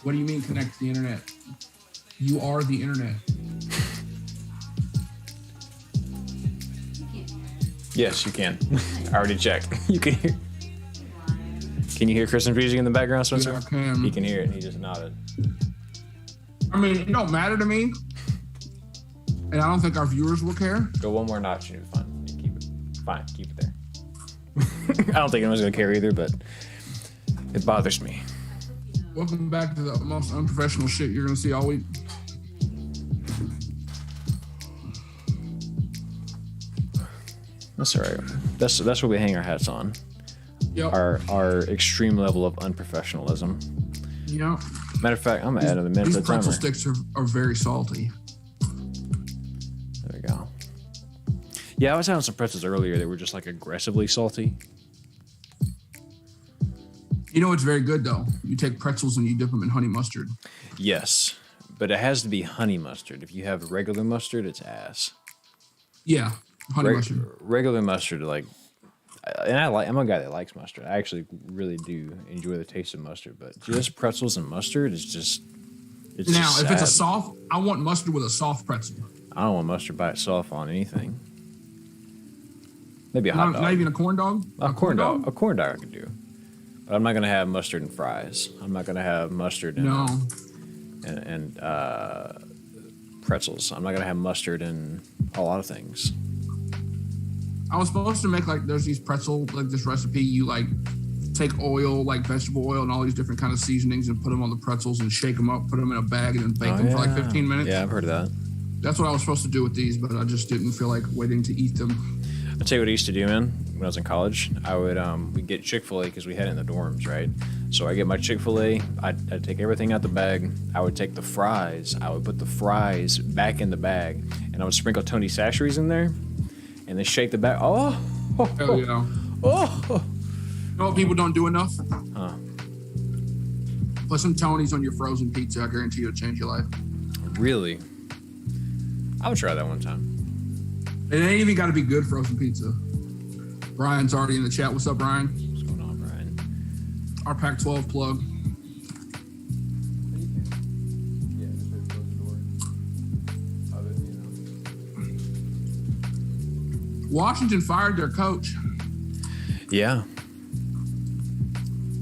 What do you mean connect to the internet? You are the internet. Yes, you can. I already checked. You can hear. Can you hear Christmas music in the background, Spencer? Yeah, I can. He can hear it, and he just nodded. I mean, it don't matter to me, and I don't think our viewers will care. Go one more notch, and you're fine. You keep it. Fine, keep it there. I don't think anyone's gonna care either, but it bothers me. Welcome back to the most unprofessional shit you're gonna see all week. That's all right. That's what we hang our hats on. Yep. Our extreme level of unprofessionalism. Yep. Matter of fact, I'm gonna add another minute. These pretzel sticks are very salty. There we go. Yeah, I was having some pretzels earlier that were just like aggressively salty. You know what's very good though? You take pretzels and you dip them in honey mustard. Yes, but it has to be honey mustard. If you have regular mustard, it's ass. Yeah, honey mustard. Regular mustard, like, and I'm a guy that likes mustard. I actually really do enjoy the taste of mustard, but just pretzels and mustard is just. It's now, just if it's a sad. soft, I want mustard with a soft pretzel. I don't want mustard by itself on anything. Maybe a hot dog. Not even a corn dog. A corn dog. A corn dog I could do. But I'm not gonna have mustard and fries. I'm not gonna have mustard and pretzels. I'm not gonna have mustard in a lot of things. I was supposed to make like there's these pretzel like this recipe. You like take oil, like vegetable oil, and all these different kind of seasonings, and put them on the pretzels and shake them up, put them in a bag, and then bake them for like 15 minutes. Yeah, I've heard of that. That's what I was supposed to do with these, but I just didn't feel like waiting to eat them. I'll tell you what I used to do, man. When I was in college, I would we'd get Chick-fil-A because we had it in the dorms, right? So I get my Chick-fil-A. I'd take everything out the bag. I would take the fries. I would put the fries back in the bag, and I would sprinkle Tony Chachere's in there, and then shake the bag. Oh, Hell yeah. oh. You know what people don't do enough? Huh. Put some Tony's on your frozen pizza. I guarantee it'll change your life. Really? I would try that one time. It ain't even got to be good frozen pizza. Brian's already in the chat. What's up, Brian? What's going on, Brian? Our Pac-12 plug. Washington fired their coach. Yeah.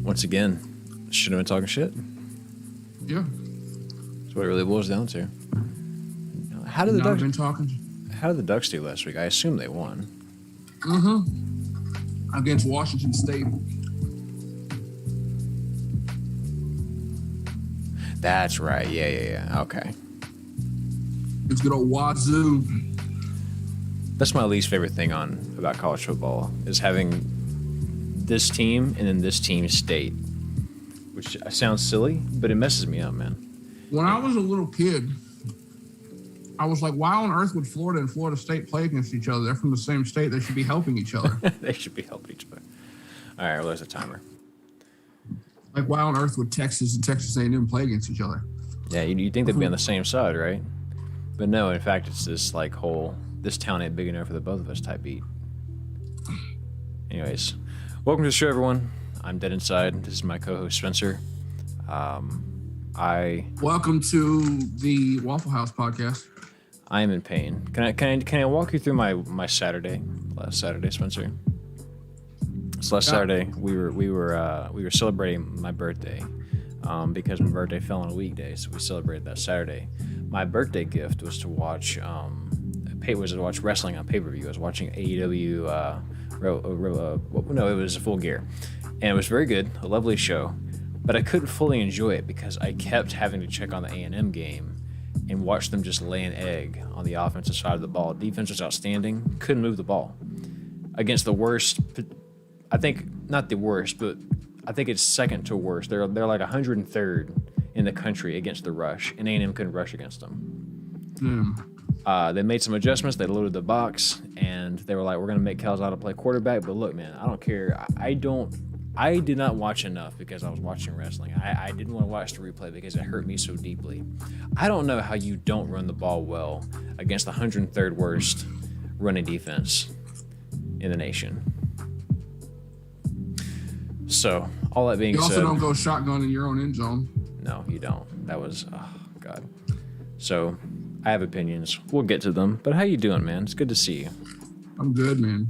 Once again, should have been talking shit. Yeah. That's what it really boils down to. How did the Not Ducks? been talking. How did the Ducks do last week? I assume they won. Against Washington State. That's right. Yeah. Okay. It's good old Wazoo. That's my least favorite thing about college football is having this team and then this team's state, which sounds silly, but it messes me up, man. When I was a little kid, I was like, why on earth would Florida and Florida State play against each other? They're from the same state. They should be helping each other. They should be helping each other. All right, well, there's a timer. Like, why on earth would Texas and Texas A&M play against each other? Yeah, you'd think they'd be on the same side, right? But no, in fact, it's this like whole, this town ain't big enough for the both of us type beat. Anyways, welcome to the show, everyone. I'm Dead Inside. This is my co-host, Spencer. Welcome to the Waffle House podcast. I am in pain. Can I walk you through my Saturday? Last Saturday, Spencer. So last Saturday we were celebrating my birthday, because my birthday fell on a weekday, so we celebrated that Saturday. My birthday gift was to watch wrestling on pay-per-view. I was watching AEW. No, it was Full Gear, and it was very good, a lovely show. But I couldn't fully enjoy it because I kept having to check on the A&M game and watch them just lay an egg on the offensive side of the ball. Defense was outstanding. Couldn't move the ball against the worst. I think not the worst, but I think it's second to worst. They're like 103rd in the country against the rush, and A&M couldn't rush against them. They made some adjustments. They loaded the box, and they were like, "We're gonna make Calzada play quarterback." But look, man, I don't care. I did not watch enough because I was watching wrestling. I didn't want to watch the replay because it hurt me so deeply. I don't know how you don't run the ball well against the 103rd worst running defense in the nation. So, all that being You also said, don't go shotgun in your own end zone. no, you don't. That was, oh, God. So, I have opinions. We'll get to them. But how you doing, man? It's good to see you. I'm good, man.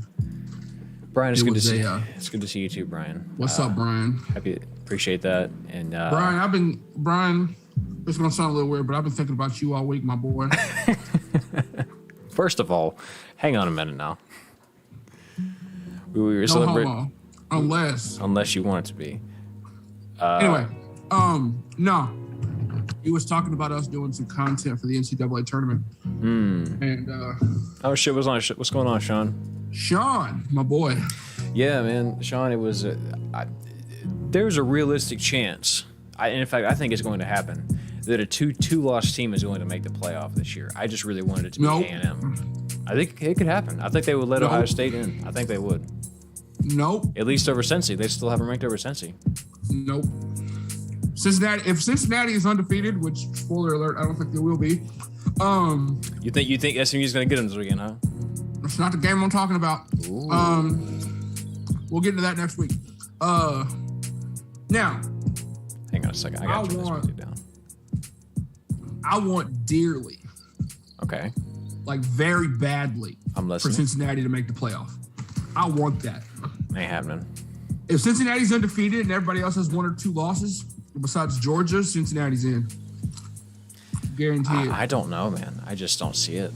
Brian, it's good to see you. It's good to see you too, Brian. What's up, Brian? Appreciate that. And Brian, it's gonna sound a little weird, but I've been thinking about you all week, my boy. First of all, hang on a minute now. We were No celebrating, homo, unless you want it to be. Anyway, no. He was talking about us doing some content for the NCAA tournament. And oh shit, what's going on, Sean? Sean, my boy. Yeah, man, Sean. It was. There's a realistic chance. In fact, I think it's going to happen that a two-loss team is going to make the playoff this year. I just really wanted it to be A&M. I think it could happen. I think they would let Ohio State in. I think they would. Nope. At least over Cincy. They still haven't ranked over Cincy. Nope. Cincinnati. If Cincinnati is undefeated, which spoiler alert, I don't think they will be. You think SMU is going to get them this weekend, huh? It's not the game I'm talking about. Ooh. We'll get into that next week. Now. Hang on a second. I got to turn this music down. I want dearly. Okay. Like very badly. I'm listening. For Cincinnati to make the playoff. I want that. Ain't happening. If Cincinnati's undefeated and everybody else has 1 or 2 losses, besides Georgia, Cincinnati's in. Guarantee it. I don't know, man. I just don't see it.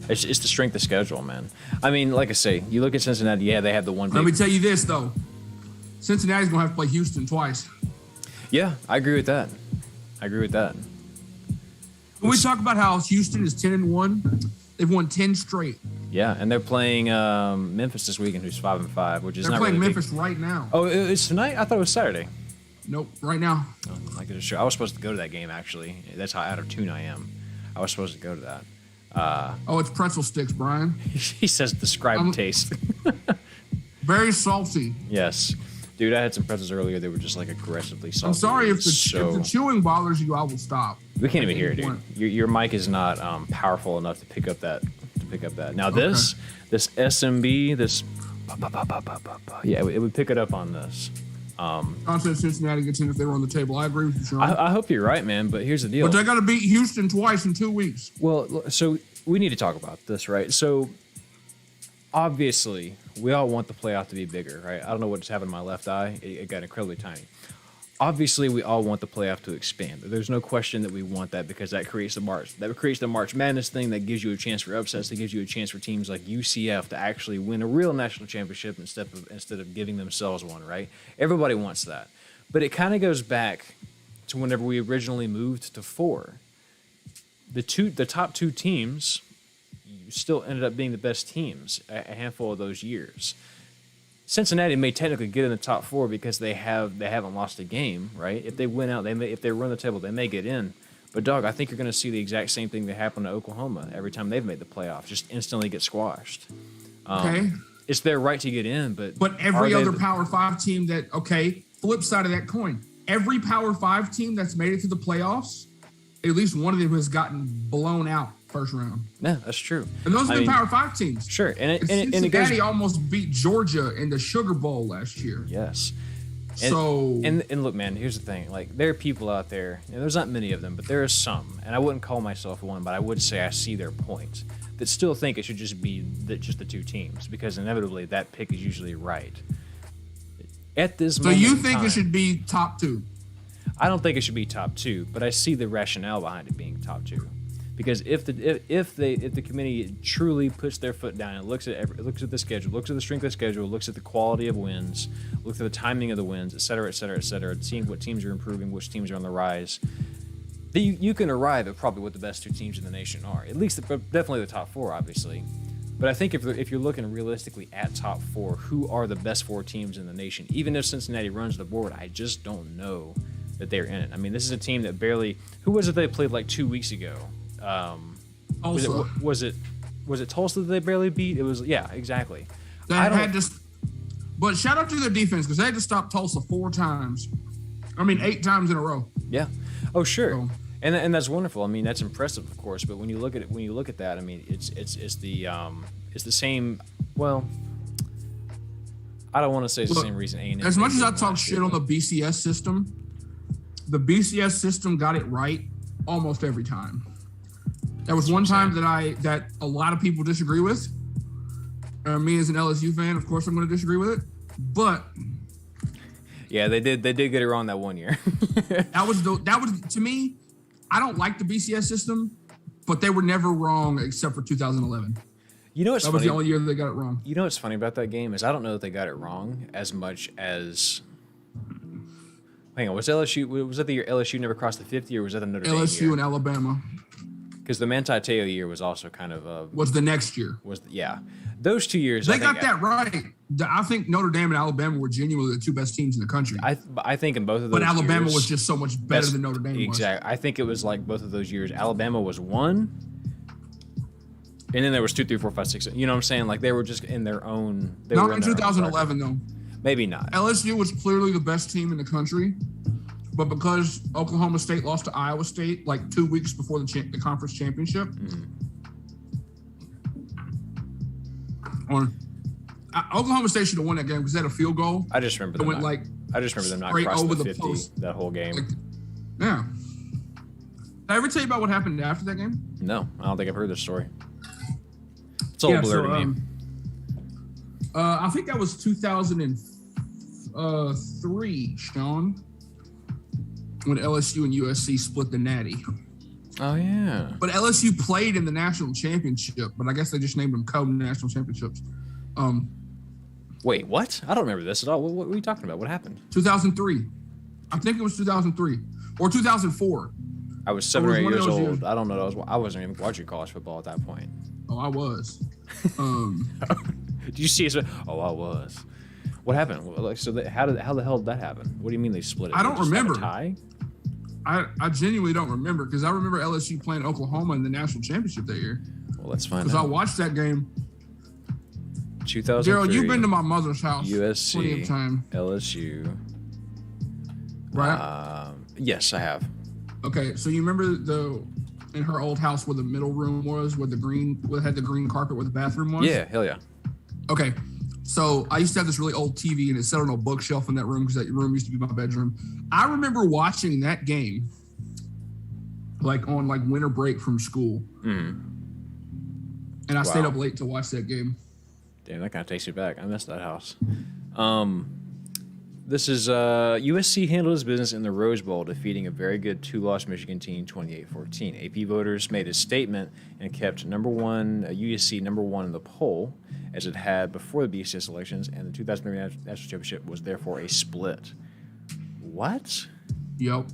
It's the strength of schedule, man. I mean, like I say, you look at Cincinnati, yeah, they have the one big... Let me tell you this, though. Cincinnati's going to have to play Houston twice. Yeah, I agree with that. When we talk about how Houston is 10-1, they've won 10 straight. Yeah, and they're playing Memphis this weekend, who's 5-5, which is not really They're playing Memphis right now. Oh, it's tonight? I thought it was Saturday. Nope, right now. Oh, I could assure. I was supposed to go to that game, actually. That's how out of tune I am. I was supposed to go to that. It's pretzel sticks, Brian. He says describe taste. Very salty. Yes. Dude, I had some pretzels earlier. They were just like aggressively salty. I'm sorry if the chewing bothers you, I will stop. We can't even hear it, dude. Your mic is not powerful enough to pick up that. Now this SMB, this yeah, it would pick it up on this. I said Cincinnati gets in if they were on the table. I agree with you, Sean. I hope you're right, man. But here's the deal. But they got to beat Houston twice in 2 weeks. Well, so we need to talk about this, right? So obviously, we all want the playoff to be bigger, right? I don't know what just happened to my left eye. It got incredibly tiny. Obviously, we all want the playoff to expand. There's no question that we want that because that creates the March. That creates the March Madness thing that gives you a chance for upsets. That gives you a chance for teams like UCF to actually win a real national championship instead of giving themselves one, right? Everybody wants that. But it kind of goes back to whenever we originally moved to 4. The top 2 teams still ended up being the best teams a handful of those years. Cincinnati may technically get in the top 4 because they haven't lost a game, right? If they win out, if they run the table, they may get in. But dog, I think you're going to see the exact same thing that happened to Oklahoma every time they've made the playoffs, just instantly get squashed. Okay. It's their right to get in, but every other Power 5 team flip side of that coin, every Power 5 team that's made it to the playoffs, at least one of them has gotten blown out first round. Yeah, that's true. And those are the Power 5 teams. Sure. Cincinnati almost beat Georgia in the Sugar Bowl last year. Yes. And look, man, here's the thing. Like, there are people out there, and there's not many of them, but there are some, and I wouldn't call myself one, but I would say I see their point, that still think it should just be just the 2 teams, because inevitably that pick is usually right. At this moment, so you think it should be top 2? I don't think it should be top 2, but I see the rationale behind it being top 2. Because if the committee truly puts their foot down and looks at the schedule, looks at the strength of the schedule, looks at the quality of wins, looks at the timing of the wins, et cetera, seeing what teams are improving, which teams are on the rise, you can arrive at probably what the best 2 teams in the nation are. At least definitely the top 4, obviously. But I think if you're looking realistically at top 4, who are the best 4 teams in the nation? Even if Cincinnati runs the board, I just don't know that they're in it. I mean, this is a team that barely. Who was it they played like 2 weeks ago? Was it Tulsa that they barely beat? It was, yeah, exactly. But shout out to their defense because they had to stop Tulsa 4 times. I mean, 8 times in a row. Yeah. Oh, sure. So, and that's wonderful. I mean, that's impressive, of course. But when you look at that, I mean, it's the same. Well, I don't want to say it's the same reason A&M. As much as I talk shit on the BCS system got it right almost every time. There was one time that a lot of people disagree with. Me as an LSU fan, of course, I'm going to disagree with it. But yeah, they did get it wrong that one year. that was to me. I don't like the BCS system, but they were never wrong except for 2011. You know what's funny? That was the only year they got it wrong. You know what's funny about that game is I don't know that they got it wrong as much as. Hang on, was that the year LSU never crossed the 50, or was that the Notre Dame year? LSU and Alabama. Because the Manti Te'o year was also kind of was the next year. Those 2 years they got that right. I think Notre Dame and Alabama were genuinely the two best teams in the country. I think in both of those. But Alabama years, was just so much better than Notre Dame. Exactly. I think it was like both of those years. Alabama was 1, and then there was 2, 3, 4, 5, 6. You know what I'm saying? Like they were just in their own. Not in 2011 though. Maybe not. LSU was clearly the best team in the country. But because Oklahoma State lost to Iowa State like 2 weeks before the conference championship, Oklahoma State should have won that game because they had a field goal. I just remember them not crossing the 50 post. That whole game. Yeah. Did I ever tell you about what happened after that game? No, I don't think I've heard this story. It's all blurred to me. I think that was 2003, Sean. When LSU and USC split the Natty. Oh, yeah. But LSU played in the national championship, but I guess they just named them co-national championships. Wait, what? I don't remember this at all. What were you talking about? What happened? 2003. I think it was 2003 or 2004. I was 7 or 8 years old. I don't know. I wasn't even watching college football at that point. Oh, I was. Did you see it? Oh, I was. What happened? Like, so how the hell did that happen? What do you mean they split it? I don't remember. Tie? I genuinely don't remember because I remember LSU playing Oklahoma in the national championship that year. Well, let's find out. Because I watched that game. 2003. Gerald, you've been to my mother's house USC, plenty of time. LSU. Right? Yes, I have. Okay, so you remember in her old house where the middle room was, where had the green carpet where the bathroom was? Yeah, hell yeah. Okay. So I used to have this really old TV and it sat on a bookshelf in that room because that room used to be my bedroom. I remember watching that game like on like winter break from school. And I stayed up late to watch that game. Damn, that kind of takes you back. I missed that house. This is USC handled its business in the Rose Bowl, defeating a very good 2-loss Michigan team 28-14. AP voters made a statement and kept USC number one in the poll, as it had before the BCS elections, and the 2003 National Championship was therefore a split. What? Yep.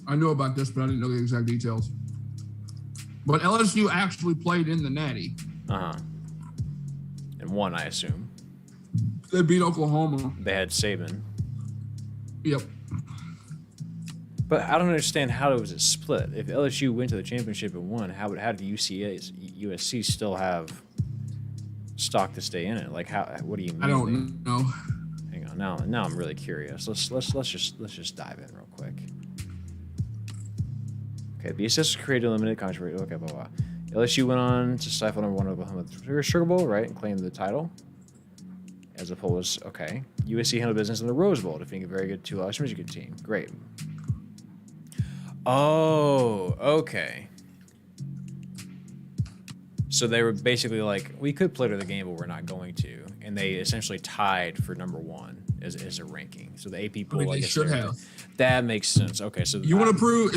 I knew about this, but I didn't know the exact details. But LSU actually played in the Natty. Uh-huh. And won, I assume. They beat Oklahoma. They had Saban. Yep. But I don't understand how it was a split. If LSU went to the championship and won, how did USC still have stock to stay in it? Like, what do you mean? I don't know. Hang on, now I'm really curious. Let's just dive in real quick. Okay, BCS created limited controversy. Okay, blah blah. LSU went on to stifle number one of the Sugar Bowl, right, and claim the title. As a poll was okay. USC handled business in the Rose Bowl, defeating a very good 2-loss Michigan team. Great. Oh, okay. So they were basically like, we could play to the game, but we're not going to. And they essentially tied for number one as a ranking. So the AP poll, they should have. That makes sense. Okay, so if you want to prove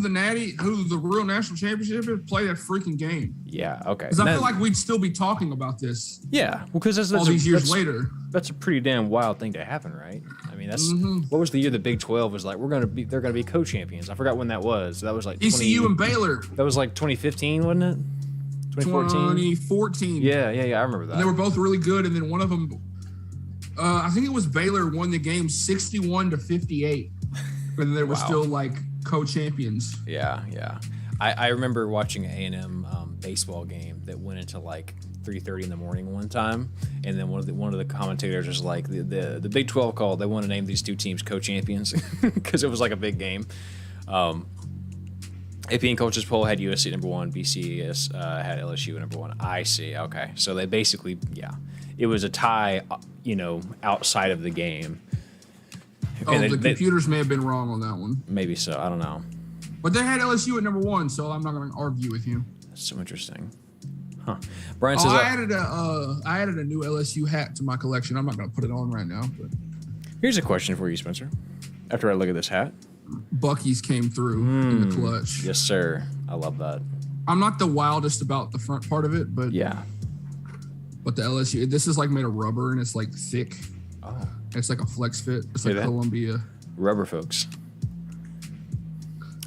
the Natty, who the real national championship is, play that freaking game. Yeah. Okay. Because I feel like we'd still be talking about this. Yeah, well, because all these years later. That's a pretty damn wild thing to happen, right? I mean, that's what was the year the Big 12 was like? They're gonna be co-champions. I forgot when that was. That was like ECU and Baylor. That was like 2015, wasn't it? 2014. Yeah. I remember that. And they were both really good, and then one of them, I think it was Baylor, won the game 61-58, and they were still like co-champions. Yeah. I remember watching an A&M baseball game that went into like 3:30 in the morning one time, and then one of the commentators was like, the Big 12 called. They want to name these two teams co-champions because it was like a big game. AP and Coaches poll had USC number one. BCS had LSU number one. I see. Okay, so they basically, it was a tie, outside of the game. Oh, the computers may have been wrong on that one. Maybe so. I don't know. But they had LSU at number 1, so I'm not going to argue with you. That's so interesting. Huh. Brian says, I added a new LSU hat to my collection. I'm not going to put it on right now. But here's a question for you, Spencer. After I look at this hat. Bucky's came through in the clutch. Yes, sir. I love that. I'm not the wildest about the front part of it, but yeah. But the LSU, this is like made of rubber and it's like thick. Oh. It's like a flex fit. It's like Columbia. Rubber, folks.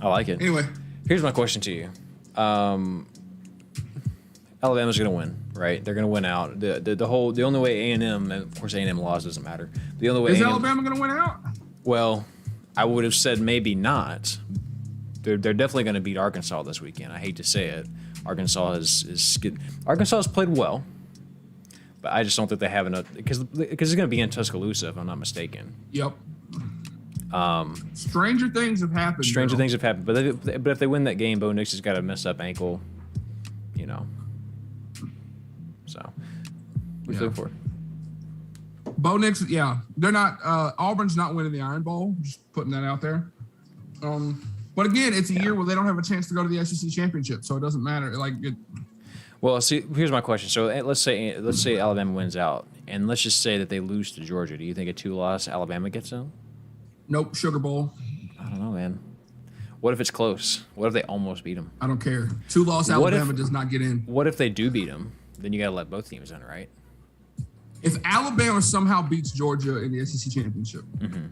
I like it. Anyway. Here's my question to you. Alabama's going to win, right? They're going to win out. The only way A&M, and of course A&M laws doesn't matter. The only way is Alabama going to win out? Well, I would have said maybe not. They're definitely going to beat Arkansas this weekend. I hate to say it. Arkansas has played well, but I just don't think they have enough because it's going to be in Tuscaloosa if I'm not mistaken. Yep. Stranger things have happened. But if they win that game, Bo Nix has got a messed up ankle. So we look for it. Bo Nix, yeah, they're not. Auburn's not winning the Iron Bowl. Just putting that out there. But again, it's a year where they don't have a chance to go to the SEC championship, so it doesn't matter. Well, see, here's my question. So let's say Alabama wins out, and let's just say that they lose to Georgia. Do you think a 2-loss Alabama gets in? Nope, Sugar Bowl. I don't know, man. What if it's close? What if they almost beat them? I don't care. 2-loss Alabama does not get in. What if they do beat them? Then you got to let both teams in, right? If Alabama somehow beats Georgia in the SEC championship, and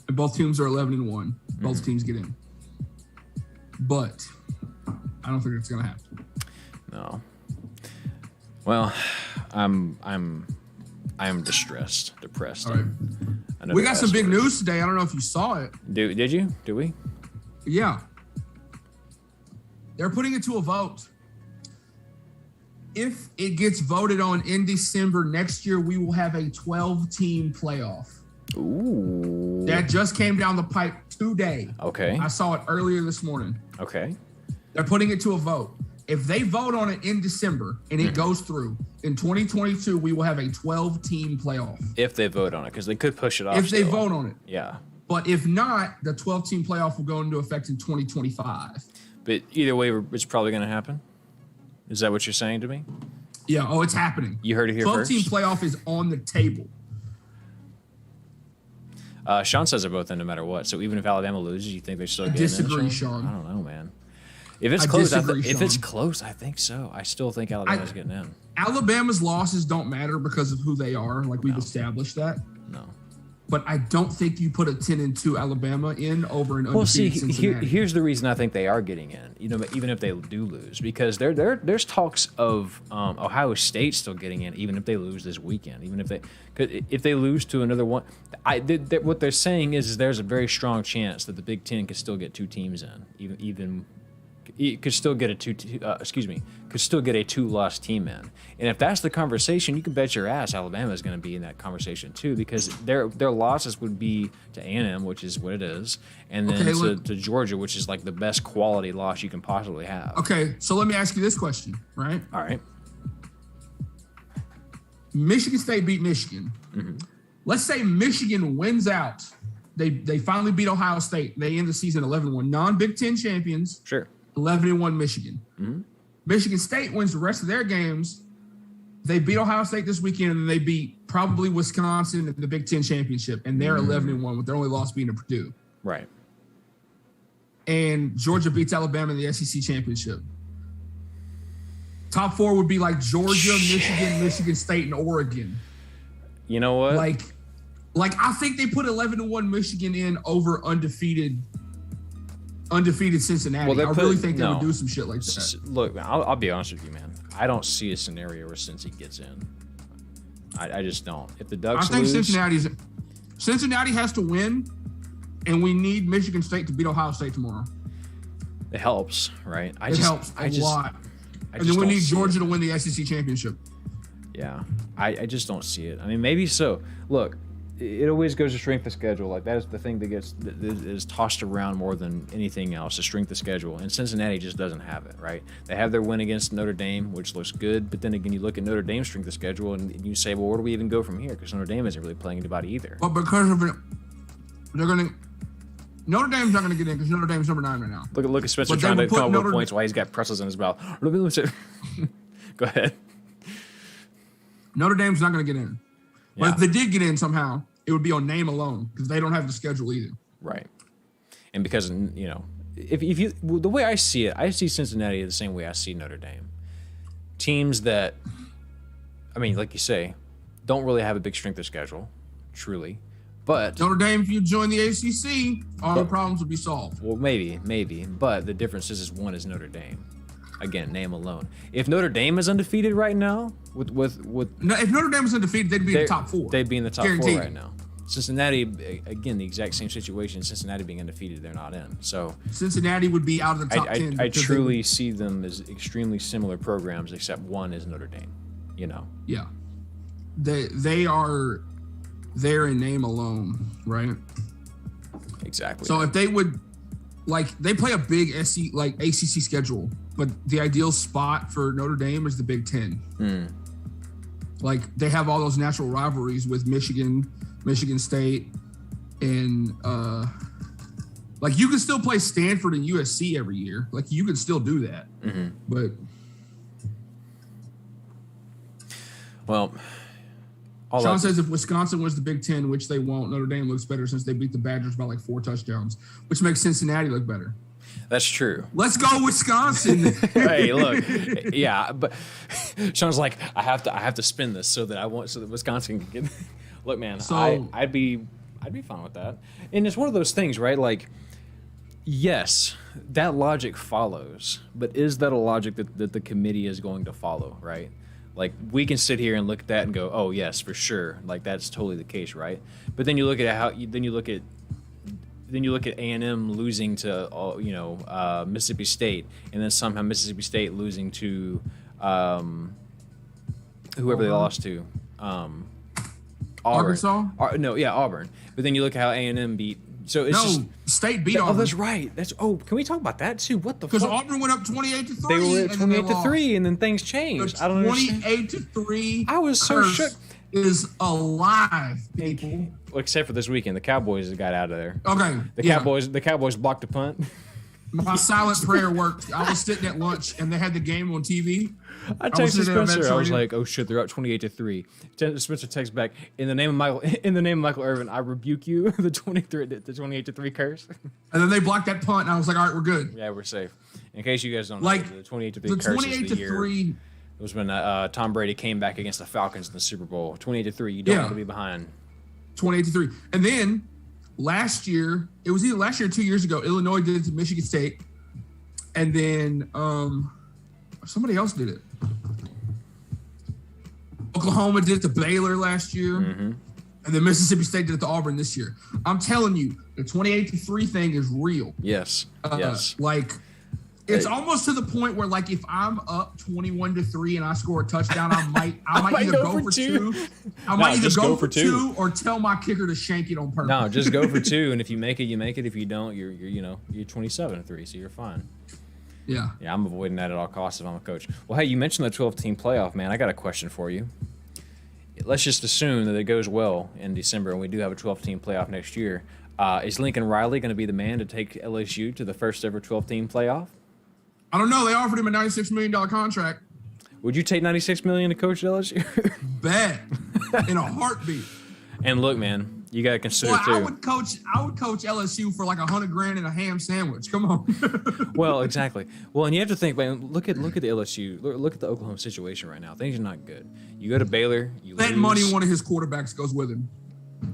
both teams are 11-1, both teams get in. But I don't think it's going to happen. No. Well, I'm depressed. All right. We got some big news today. I don't know if you saw it. Did you? Did we? Yeah. They're putting it to a vote. If it gets voted on in December next year, we will have a 12-team playoff. Ooh. That just came down the pipe today. Okay. I saw it earlier this morning. Okay. They're putting it to a vote. If they vote on it in December and it goes through, in 2022, we will have a 12-team playoff. If they vote on it, because they could push it off. If they vote on it. Yeah. But if not, the 12-team playoff will go into effect in 2025. But either way, it's probably going to happen. Is that what you're saying to me? Yeah. Oh, it's happening. You heard it here first. 12-team playoff is on the table. Sean says they're both in no matter what. So even if Alabama loses, you think they're still getting in? Disagree, Sean. I don't know, man. If it's close, I think so. I still think Alabama's getting in. Alabama's losses don't matter because of who they are. Like we've established that. No. But I don't think you put a 10-2 Alabama in over an undefeated Cincinnati. Here's the reason I think they are getting in. Even if they do lose, because there's talks of Ohio State still getting in, even if they lose this weekend. Even if they lose to another one, what they're saying is there's a very strong chance that the Big Ten could still get 2 teams in, even. Could still get a 2-loss team in, and if that's the conversation, you can bet your ass Alabama is going to be in that conversation too, because their losses would be to A&M, which is what it is, and then to Georgia, which is like the best quality loss you can possibly have. Okay, so let me ask you this question, right? All right. Michigan State beat Michigan. Mm-hmm. Let's say Michigan wins out. They finally beat Ohio State. They end the season 11-1, non-Big Ten champions. Sure. 11-1 Michigan. Mm-hmm. Michigan State wins the rest of their games. They beat Ohio State this weekend, and they beat probably Wisconsin in the Big Ten championship, and they're 11-1 with their only loss being to Purdue. Right. And Georgia beats Alabama in the SEC championship. Top 4 would be like Georgia, Michigan, Michigan State, and Oregon. You know what? Like I think they put 11-1 Michigan in over undefeated Cincinnati. Well, I really think they would do some shit like that. Look, man, I'll be honest with you, man. I don't see a scenario where Cincy gets in. I just don't. If the Ducks lose, Cincinnati has to win, and we need Michigan State to beat Ohio State tomorrow. It helps, right? It helps a lot. And then we need Georgia to win the SEC championship. Yeah, I just don't see it. I mean, maybe so. Look, it always goes to strength of schedule. Like that is the thing that is tossed around more than anything else, the strength of schedule. And Cincinnati just doesn't have it, right? They have their win against Notre Dame, which looks good, but then again, you look at Notre Dame's strength of schedule and you say, well, where do we even go from here? Because Notre Dame isn't really playing anybody either. Well, because of it, Notre Dame's not going to get in because Notre Dame's number 9 right now. Look at Spencer trying to come up with points while he's got pretzels in his mouth. Go ahead. Notre Dame's not going to get in. But Yeah. if they did get in somehow, it would be on name alone because they don't have the schedule either. Right. And because, if you the way I see it, I see Cincinnati the same way I see Notre Dame. Teams that, like you say, don't really have a big strength of schedule, truly. But Notre Dame, if you join the ACC, all the problems would be solved. Well, maybe. But the difference is one is Notre Dame. Again, name alone. If Notre Dame is undefeated right now, if Notre Dame was undefeated, they'd be in the top 4. They'd be in the top Guaranteed. 4 right now. Cincinnati, again, the exact same situation. Cincinnati being undefeated, they're not in. So Cincinnati would be out of the top 10. I truly see them as extremely similar programs, except one is Notre Dame. Yeah, they are there in name alone, right? Exactly. So if they would, they play a big ACC schedule, but the ideal spot for Notre Dame is the Big Ten. They have all those natural rivalries with Michigan State, and you can still play Stanford and USC every year. You can still do that, but well, Sean says if Wisconsin was the Big Ten, which they won't, Notre Dame looks better since they beat the Badgers by 4 touchdowns, which makes Cincinnati look better. That's true. Let's go Wisconsin. Hey, look, yeah, but Sean's like, I have to spin this so that Wisconsin can get. Look, man, So, I'd be fine with that, and it's one of those things, right? Yes, that logic follows, but is that a logic that the committee is going to follow, right? We can sit here and look at that and go, oh yes, for sure, that's totally the case, right? But then you look at you look at A&M losing to Mississippi State, and then somehow Mississippi State losing to whoever they lost to, Auburn. Arkansas? Auburn. But then you look at how A&M beat. So it's State beat Auburn. Oh, that's right. Can we talk about that too? What the fuck? Because Auburn went up 28-3. They were at 28-3, and then things changed. I don't understand. 28-3. I was so shook. Is alive, people. Except for this weekend, the Cowboys got out of there. Okay. The Cowboys blocked a punt. My silent prayer worked. I was sitting at lunch and they had the game on TV. I texted Spencer. I was like, "Oh shit, they're up 28-3." Spencer texts back, "In the name of Michael Irvin, I rebuke you." The 28-3 curse. And then they blocked that punt, and I was like, "All right, we're good. Yeah, we're safe." In case you guys don't know, the 28-3 curse is the year. It was when Tom Brady came back against the Falcons in the Super Bowl. 28-3. You don't want to be behind. 28-3, and then last year, it was either last year or 2 years ago, Illinois did it to Michigan State, and then somebody else did it. Oklahoma did it to Baylor last year, and then Mississippi State did it to Auburn this year. I'm telling you, the 28-3 thing is real. Yes. Yes. It's almost to the point where, if I'm up 21-3 and I score a touchdown, I might either go for two. I might either go for two or tell my kicker to shank it on purpose. No, just go for 2, and if you make it, you make it. If you don't, you're 27-3, so you're fine. Yeah. Yeah, I'm avoiding that at all costs if I'm a coach. Well, hey, you mentioned the 12-team playoff, man. I got a question for you. Let's just assume that it goes well in December, and we do have a 12-team playoff next year. Is Lincoln Riley going to be the man to take LSU to the first ever 12-team playoff? I don't know. They offered him a $96 million contract. Would you take $96 million to coach LSU? Bet. In a heartbeat. And look, man, you got to consider too. I would coach LSU for $100,000 and a ham sandwich. Come on. Well, exactly. Well, and you have to think, man. Look at the LSU. Look at the Oklahoma situation right now. Things are not good. You go to Baylor. You bet lose. Money one of his quarterbacks goes with him.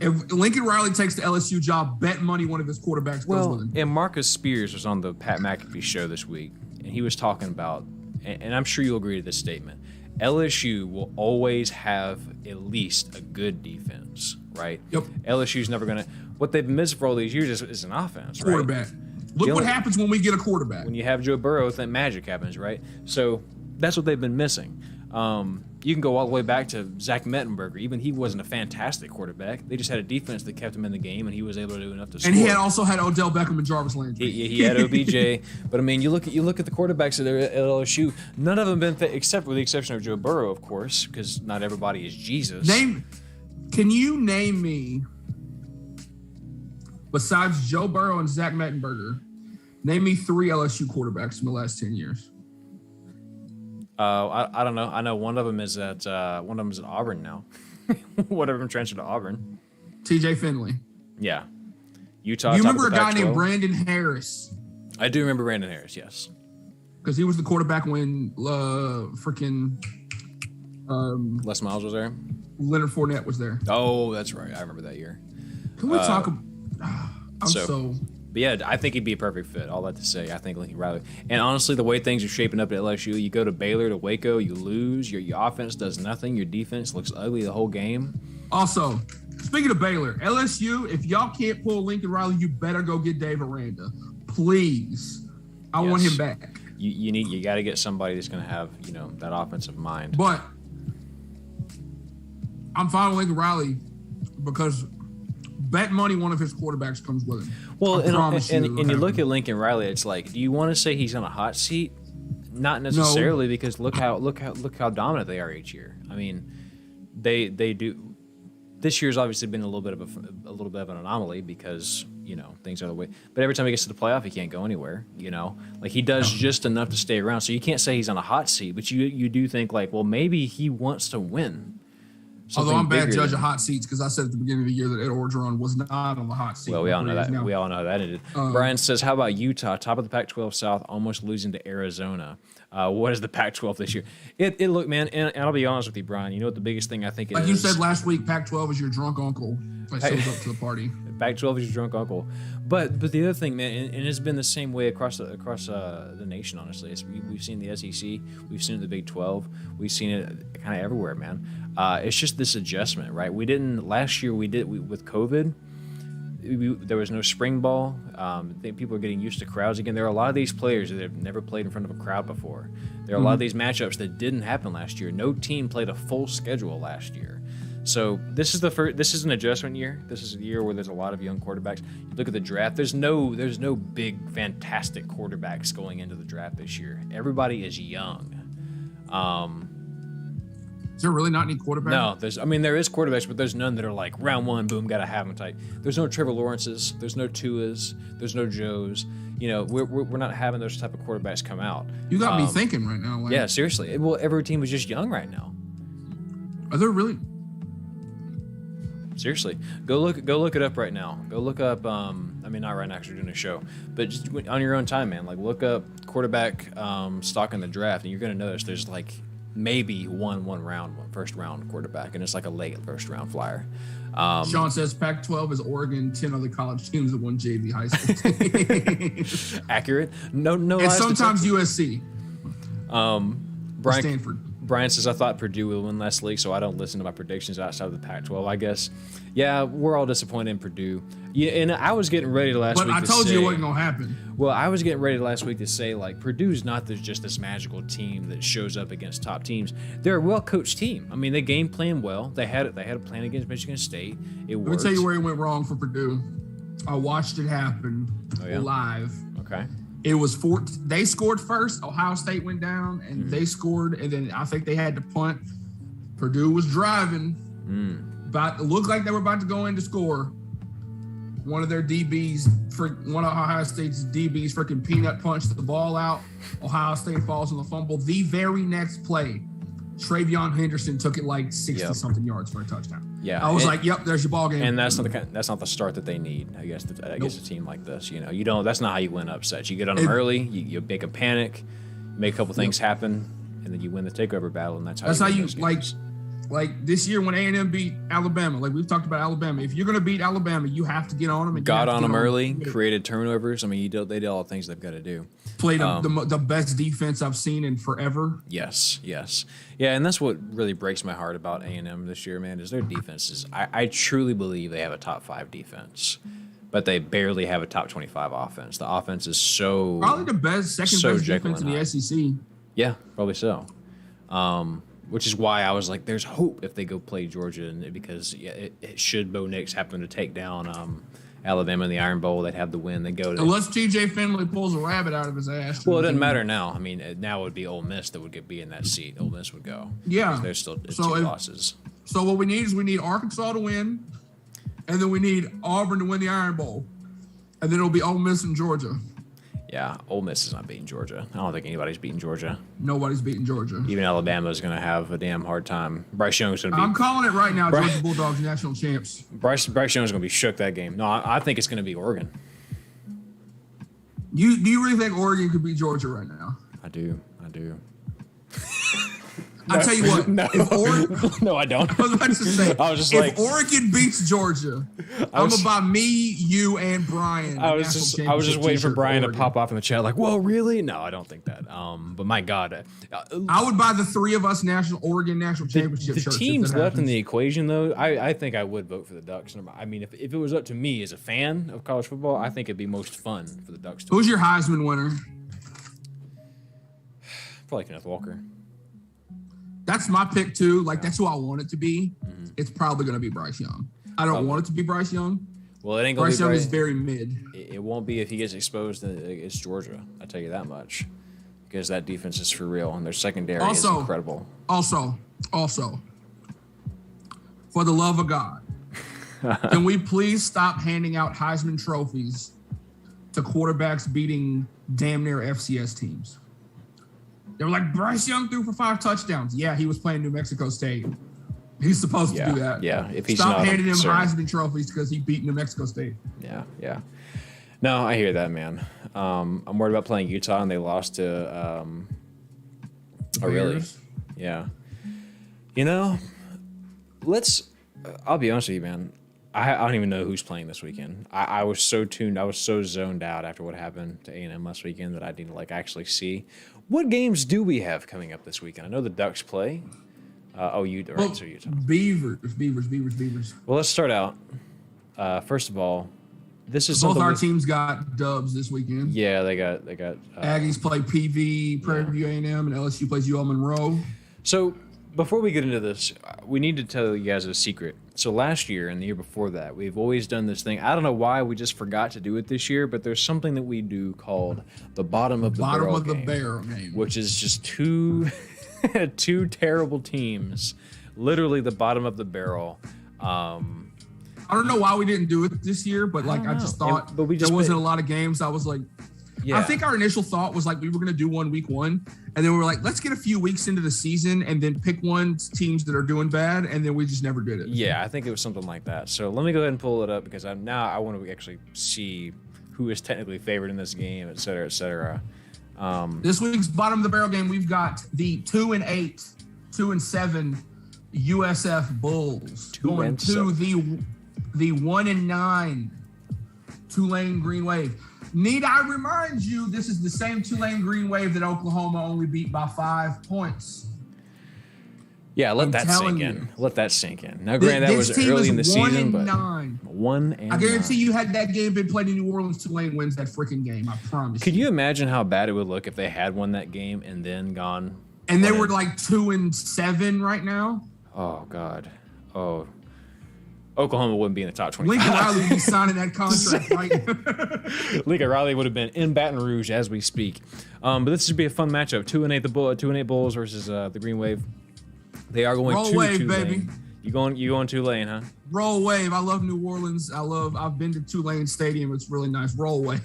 If Lincoln Riley takes the LSU job, bet money one of his quarterbacks goes with him. And Marcus Spears was on the Pat McAfee show this week, and he was talking about, and I'm sure you'll agree to this statement, LSU will always have at least a good defense, right? Yep. LSU's never going to, what they've missed for all these years is an offense, right? Quarterback. Look what happens when we get a quarterback. When you have Joe Burrow, that magic happens, right? So that's what they've been missing. You can go all the way back to Zach Mettenberger. Even he wasn't a fantastic quarterback. They just had a defense that kept him in the game, and he was able to do enough to score. And he also had Odell Beckham and Jarvis Landry. He had OBJ, but I mean, you look at the quarterbacks at LSU. None of them been except with the exception of Joe Burrow, of course, because not everybody is Jesus. Can you name me, besides Joe Burrow and Zach Mettenberger, name me 3 LSU quarterbacks in the last 10 years? I don't know. I know one of them is at Auburn now. One of them transferred to Auburn. TJ Finley. Yeah. Utah. Do you remember a guy named Brandon Harris? I do remember Brandon Harris. Yes. Because he was the quarterback when Les Miles was there. Leonard Fournette was there. Oh, that's right. I remember that year. Can we talk? But yeah, I think he'd be a perfect fit. All that to say, I think Lincoln Riley. And honestly, the way things are shaping up at LSU, you go to Baylor, to Waco, you lose. Your offense does nothing. Your defense looks ugly the whole game. Also, speaking of Baylor, LSU, if y'all can't pull Lincoln Riley, you better go get Dave Aranda. Please. I want him back. You got to get somebody that's going to have, that offensive mind. But I'm fine with Lincoln Riley because bet money one of his quarterbacks comes with him. Well, and you look at Lincoln Riley, it's like, do you want to say he's on a hot seat? Not necessarily, because look how dominant they are each year. I mean, they do. This year's obviously been a little bit of an anomaly because things are the way. But every time he gets to the playoff, he can't go anywhere. Like he does just enough to stay around. So you can't say he's on a hot seat, but you do think like, well, maybe he wants to win. Although I'm a bad judge of hot seats because I said at the beginning of the year that Ed Orgeron was not on the hot seat. Well, we all know that. We all know how that ended. Brian says, how about Utah, top of the Pac-12 South, almost losing to Arizona? What is the Pac-12 this year? It look, man, and I'll be honest with you, Brian. You know what the biggest thing I think is? Like you said last week, Pac-12 is your drunk uncle that shows up to the party. Pac-12 is your drunk uncle. But the other thing, man, and it's been the same way across the nation, honestly. We've seen the SEC, we've seen it in the Big 12, we've seen it kind of everywhere, man. It's just this adjustment, right? Last year with COVID, there was no spring ball. I think people are getting used to crowds again. There are a lot of these players that have never played in front of a crowd before. There are a lot of these matchups that didn't happen last year. No team played a full schedule last year. So this is an adjustment year. This is a year where there's a lot of young quarterbacks. You look at the draft. There's no big fantastic quarterbacks going into the draft this year. Everybody is young. Is there really not any quarterbacks? No, there is quarterbacks, but there's none that are like round one, boom, gotta have them type. There's no Trevor Lawrences, there's no Tuas, there's no Joes. We're not having those type of quarterbacks come out. You got me thinking right now. Like, yeah, seriously. Well, every team is just young right now. Are there really? Seriously, go look it up right now. Go look up. Not right now because we're doing a show, but just on your own time, man. Like look up quarterback stock in the draft, and you're gonna notice there's like maybe one first round quarterback, and it's like a late first round flyer. Sean says Pac-12 is Oregon, 10 other college teams that won JV high school. Accurate. No. And sometimes USC. Brian, Stanford. Brian says, I thought Purdue would win last league, so I don't listen to my predictions outside of the Pac-12, I guess. Yeah, we're all disappointed in Purdue. Yeah, and I was getting ready last week to say... But I told you it wasn't going to happen. Well, I was getting ready last week to say, like, Purdue's not just this magical team that shows up against top teams. They're a well-coached team. I mean, they game plan well. They had a plan against Michigan State. It worked. Let me tell you where it went wrong for Purdue. I watched it happen live. Okay. It was they scored first. Ohio State went down, and they scored, and then I think they had to punt. Purdue was driving. It looked like they were about to go in to score. One of their DBs, one of Ohio State's DBs, freaking peanut punched the ball out. Ohio State falls on the fumble. The very next play, Travion Henderson took it like 60-something yards for a touchdown. Yeah, I was like, "Yep, there's your ball game." And that's not the start that they need. I guess a team like this, you don't. That's not how you win upsets. You get on them early, you make them panic, make a couple things happen, and then you win the takeover battle. And that's how you like this year when A&M beat Alabama. Like we've talked about Alabama. If you're going to beat Alabama, you have to get on them. Got on them early, created turnovers. I mean, they did all the things they've got to do. Played the best defense I've seen in forever. Yes. Yeah, and that's what really breaks my heart about A&M this year, man, is their defenses. I truly believe they have a top 5 defense, but they barely have a top 25 offense. The offense is so... Probably the second best defense in the SEC. Yeah, probably so. which is why I was like, there's hope if they go play Georgia, because should Bo Nix happen to take down Alabama in the Iron Bowl, they'd have the win. They go to unless TJ Finley pulls a rabbit out of his ass. Well, it doesn't matter now. I mean, now it would be Ole Miss that would be in that seat. Ole Miss would go. Yeah, there's still two losses. So what we need Arkansas to win, and then we need Auburn to win the Iron Bowl, and then it'll be Ole Miss and Georgia. Yeah, Ole Miss is not beating Georgia. I don't think anybody's beating Georgia. Nobody's beating Georgia. Even Alabama is going to have a damn hard time. Bryce Young's going to be... I'm calling it right now, Georgia Bulldogs national champs. Bryce Young's going to be shook that game. No, I think it's going to be Oregon. Do you really think Oregon could beat Georgia right now? I do. I'll tell you what. No, no, I don't. I was about to say, if Oregon beats Georgia, I'm going to buy me, you, and Brian. I was just waiting for Brian to pop off in the chat like, whoa, really? No, I don't think that. But my God. I would buy the three of us Oregon national championship the shirts. Teams left in the equation, though, I think I would vote for the Ducks. I mean, if it was up to me as a fan of college football, I think it'd be most fun for the Ducks to Who's your Heisman winner? Probably Kenneth Walker. That's my pick too. Like that's who I want it to be. Mm-hmm. It's probably going to be Bryce Young. I don't want it to be Bryce Young. Well, it ain't going to be Bryce Young is very mid. It won't be if he gets exposed against Georgia. I tell you that much, because that defense is for real and their secondary is incredible. Also, for the love of God, can we please stop handing out Heisman trophies to quarterbacks beating damn near FCS teams? They were like, Bryce Young threw for 5 touchdowns. Yeah, he was playing New Mexico State. He's supposed to do that. Yeah, if he's Stop handing him Heisman trophies because he beat New Mexico State. Yeah. No, I hear that, man. I'm worried about playing Utah, and they lost to really? Yeah. You know, I'll be honest with you, man. I don't even know who's playing this weekend. I was so tuned. I was so zoned out after what happened to A&M last weekend that I need to actually see. What games do we have coming up this weekend? I know the Ducks play. Utah. Beavers. Well, let's start out. First of all, this is both our teams got dubs this weekend. Yeah, they got. Aggies play PV, Prairie View A&M, and LSU plays UL Monroe. So before we get into this, we need to tell you guys a secret. So last year and the year before that, we've always done this thing. I don't know why we just forgot to do it this year, but there's something that we do called the bottom of the barrel game, which is just two terrible teams, literally the bottom of the barrel. I don't know why we didn't do it this year, but I just thought there wasn't a lot of games. I was like, I think our initial thought was we were going to do one week one, and then we were like, let's get a few weeks into the season and then pick teams that are doing bad, and then we just never did it. Yeah, I think it was something like that. So let me go ahead and pull it up because I want to actually see who is technically favored in this game, et cetera, et cetera. This week's bottom of the barrel game, we've got the 2-8, 2-7 USF Bulls going to the 1-9 Tulane Green Wave. Need I remind you, this is the same Tulane Green Wave that Oklahoma only beat by 5 points. Yeah, let that sink in. Let that sink in. Now, granted, that was early in the season, but 1-9. I guarantee you, had that game been played in New Orleans, Tulane wins that freaking game. I promise. Could you imagine how bad it would look if they had won that game and then gone? And they were 2-7 right now. Oh God. Oh. Oklahoma wouldn't be in the top 25. Lincoln Riley would be signing that contract, right? Lincoln Riley would have been in Baton Rouge as we speak. But this should be a fun matchup. 2-8 Bulls versus the Green Wave. They are going Roll to Wave, Tulane. baby. You going Tulane, huh? Roll Wave. I love New Orleans. I've been to Tulane Stadium. It's really nice. Roll Wave.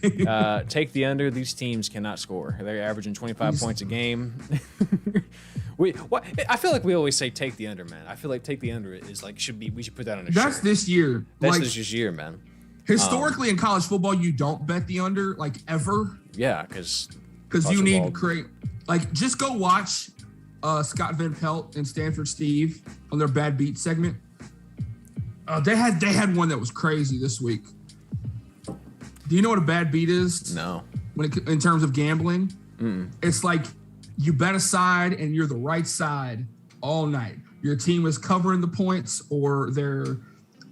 Take the under. These teams cannot score. They're averaging 25 points a game. I feel like we always say take the under, man. I feel like take the under is we should put that on a shirt. That's this year. That's this year, man. Historically in college football, you don't bet the under ever. Yeah, because you need to create just go watch Scott Van Pelt and Stanford Steve on their bad beat segment. They had one that was crazy this week. Do you know what a bad beat is? No. In terms of gambling, it's you bet a side and you're the right side all night. Your team is covering the points or they're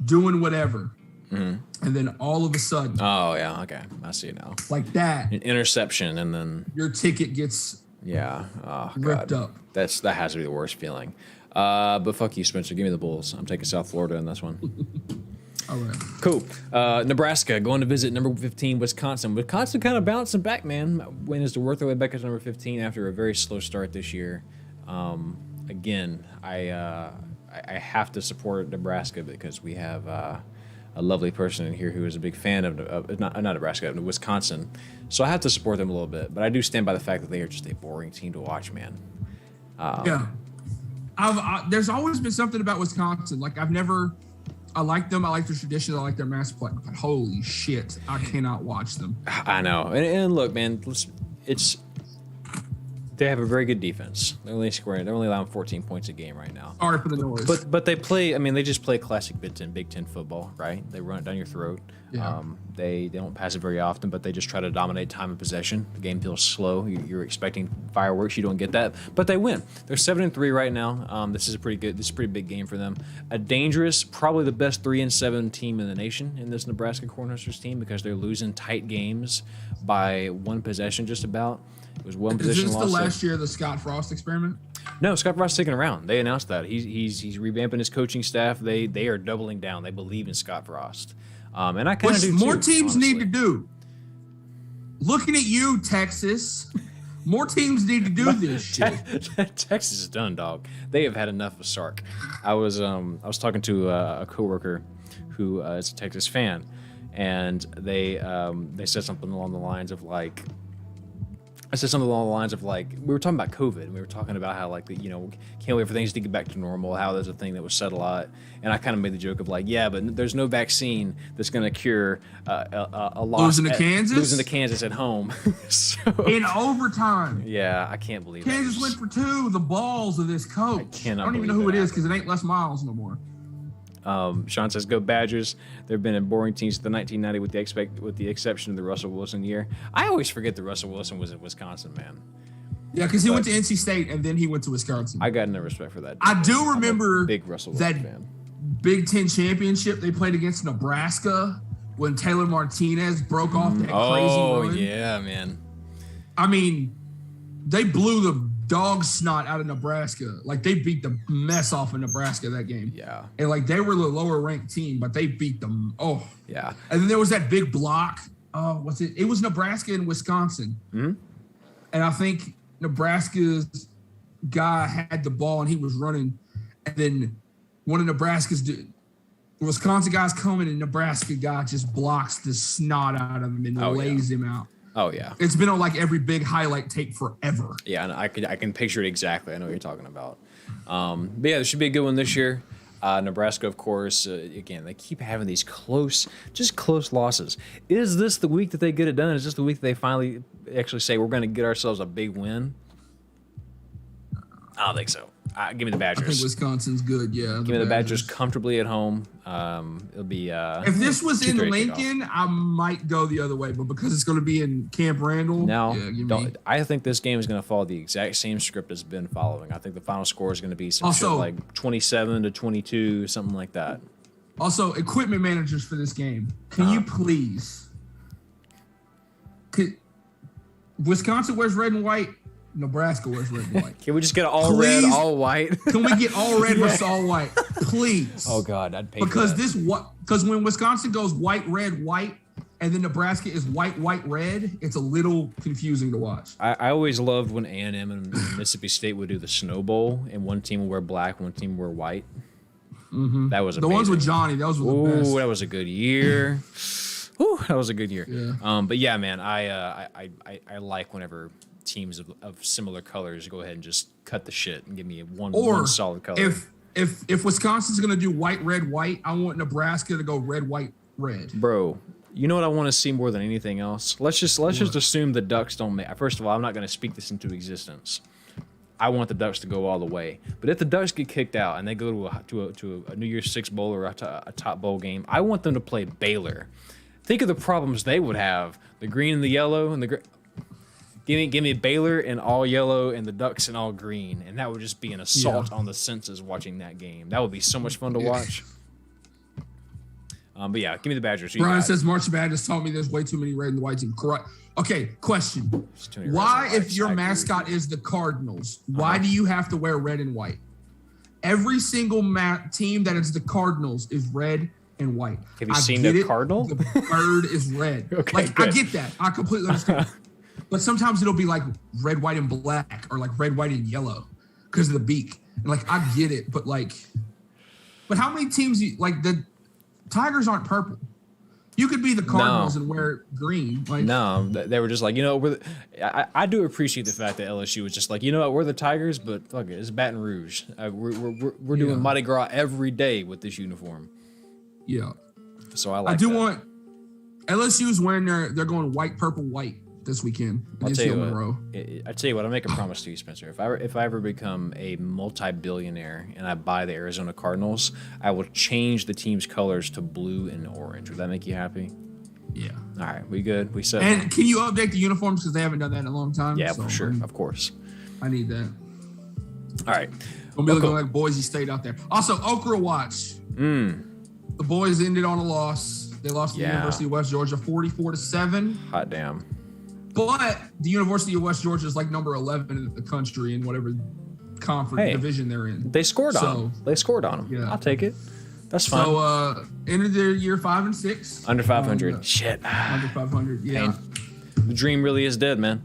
doing whatever. And then all of a sudden. Oh, yeah. Okay. I see now. Like that. An interception and then. Your ticket gets Yeah. Oh, ripped God. up. That has to be the worst feeling. But fuck you, Spencer. Give me the Bulls. I'm taking South Florida in this one. All right. Cool. Nebraska going to visit number 15, Wisconsin. Wisconsin kind of bouncing back, man. Wins to work their way back as number 15 after a very slow start this year. Again, I have to support Nebraska because we have a lovely person in here who is a big fan of not Nebraska, of Wisconsin. So I have to support them a little bit. But I do stand by the fact that they are just a boring team to watch, man. Yeah. There's always been something about Wisconsin. Like, I like them. I like their tradition. I like their mass play. But holy shit, I cannot watch them. I know. And look, man, they have a very good defense. They're only allowing 14 points a game right now. Sorry for the noise. But they play. I mean, they just play classic Big Ten football, right? They run it down your throat. Yeah. They don't pass it very often, but they just try to dominate time of possession. The game feels slow. You're expecting fireworks. You don't get that, but they win. They're 7-3 right now. This is a pretty big game for them. A dangerous, probably the best 3-7 team in the nation in this Nebraska Cornhuskers team because they're losing tight games by one possession just about. It was one possession loss. Is this the last year of the Scott Frost experiment? No, Scott Frost is sticking around. They announced that he's revamping his coaching staff. They are doubling down. They believe in Scott Frost, and I kind of do too. More teams honestly. need to do. Looking at you, Texas. More teams need to do this shit. Texas is done, dog. They have had enough of Sark. I was talking to a coworker who is a Texas fan, and they said something along the lines of like. I said something along the lines of like, we were talking about COVID. And we were talking about how like, can't wait for things to get back to normal, how there's a thing that was said a lot. And I kind of made the joke of like, yeah, but there's no vaccine that's going to cure a loss. Losing to Kansas at home. So, in overtime. Yeah, I can't believe Kansas went for 2. The balls of this coach. I don't even know who it is because it ain't Les Miles no more. Sean says, "Go Badgers." They've been in boring teams since the 1990 with the exception of the Russell Wilson year. I always forget that Russell Wilson was at Wisconsin, man. Yeah, because he went to NC State and then he went to Wisconsin. I got no respect for that. I do remember big Russell Wilson that fan. Big Ten championship they played against Nebraska when Taylor Martinez broke off that crazy run. Oh yeah, man. I mean, they blew the dog snot out of Nebraska. Like, they beat the mess off of Nebraska that game. Yeah. And, like, they were the lower-ranked team, but they beat them. Oh. Yeah. And then there was that big block. What's it? It was Nebraska and Wisconsin. Mm-hmm. And I think Nebraska's guy had the ball, and he was running. And then one of Nebraska's Wisconsin guys coming, and Nebraska guy just blocks the snot out of him and lays him out. Oh, yeah. It's been on, like, every big highlight tape forever. Yeah, and I can picture it exactly. I know what you're talking about. But, yeah, there should be a good one this year. Nebraska, of course, again, they keep having these close losses. Is this the week that they get it done? Is this the week that they finally actually say we're going to get ourselves a big win? I don't think so. Give me the Badgers. I think Wisconsin's good, yeah. Give me the Badgers comfortably at home. It'll be. If this was in Lincoln, I might go the other way, but because it's going to be in Camp Randall, I think this game is going to follow the exact same script it's been following. I think the final score is going to be some shit like 27-22, something like that. Also, equipment managers for this game, can you please? Wisconsin wears red and white. Nebraska wears red and white. Can we just get all red, all white? Can we get all red versus all white, please? Oh God, I'd pay because for that. Because when Wisconsin goes white, red, white, and then Nebraska is white, white, red, it's a little confusing to watch. I always loved when A&M and Mississippi State would do the Snow Bowl, and one team would wear black, one team would wear white. Mm-hmm. That was amazing. The ones with Johnny. Those were the best. That was a good year. Ooh, that was a good year. Yeah. But yeah, man, I like whenever teams of similar colors go ahead and just cut the shit and give me one solid color. If Wisconsin's gonna do white, red, white, I want Nebraska to go red, white, red. Bro, you know what I want to see more than anything else? Let's just assume the Ducks don't make. First of all, I'm not going to speak this into existence. I want the Ducks to go all the way. But if the Ducks get kicked out and they go to a New Year's Six bowl or a top bowl game, I want them to play Baylor. Think of the problems they would have: the green and the yellow and the. Give me Baylor in all yellow and the Ducks in all green, and that would just be an assault on the senses watching that game. That would be so much fun to watch. But yeah, give me the Badgers. Brian says March Madness taught me there's way too many red and white teams. Correct. Okay, question. Why, if your mascot is the Cardinals, why do you have to wear red and white? Every single team that is the Cardinals is red and white. Have you seen the Cardinal? The bird is red. Okay, good. I get that. I completely understand. But sometimes it'll be like red, white, and black, or like red, white, and yellow because of the beak. And like, I get it, but how many teams like the Tigers aren't purple? You could be the Cardinals and wear green. No, they were just like, I do appreciate the fact that LSU was just like, you know what, we're the Tigers, but fuck it, it's Baton Rouge. We're doing Mardi Gras every day with this uniform. Yeah. So I want LSU's wearing they're going white, purple, white this weekend. I'll tell you what, I'll make a promise to you, Spencer. If I ever become a multi-billionaire and I buy the Arizona Cardinals, I will change the team's colors to blue and orange. Would that make you happy? Yeah. All right, we good. We set. And can you update the uniforms because they haven't done that in a long time? Yeah, for sure. Of course. I need that. All right. We'll be looking like Boise State out there. Also, Okra Watch. The boys ended on a loss. They lost to the University of West Georgia 44-7. Hot damn. But the University of West Georgia is like number 11 in the country in whatever conference division they're in. They scored on them. Yeah. I'll take it. That's fine. So ended their year 5-6. Under 500. Shit. Under 500. Yeah. The dream really is dead, man.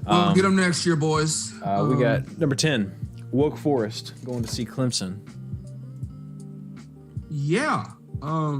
We'll get them next year, boys. We got number 10, Woke Forest going to see Clemson. Yeah. How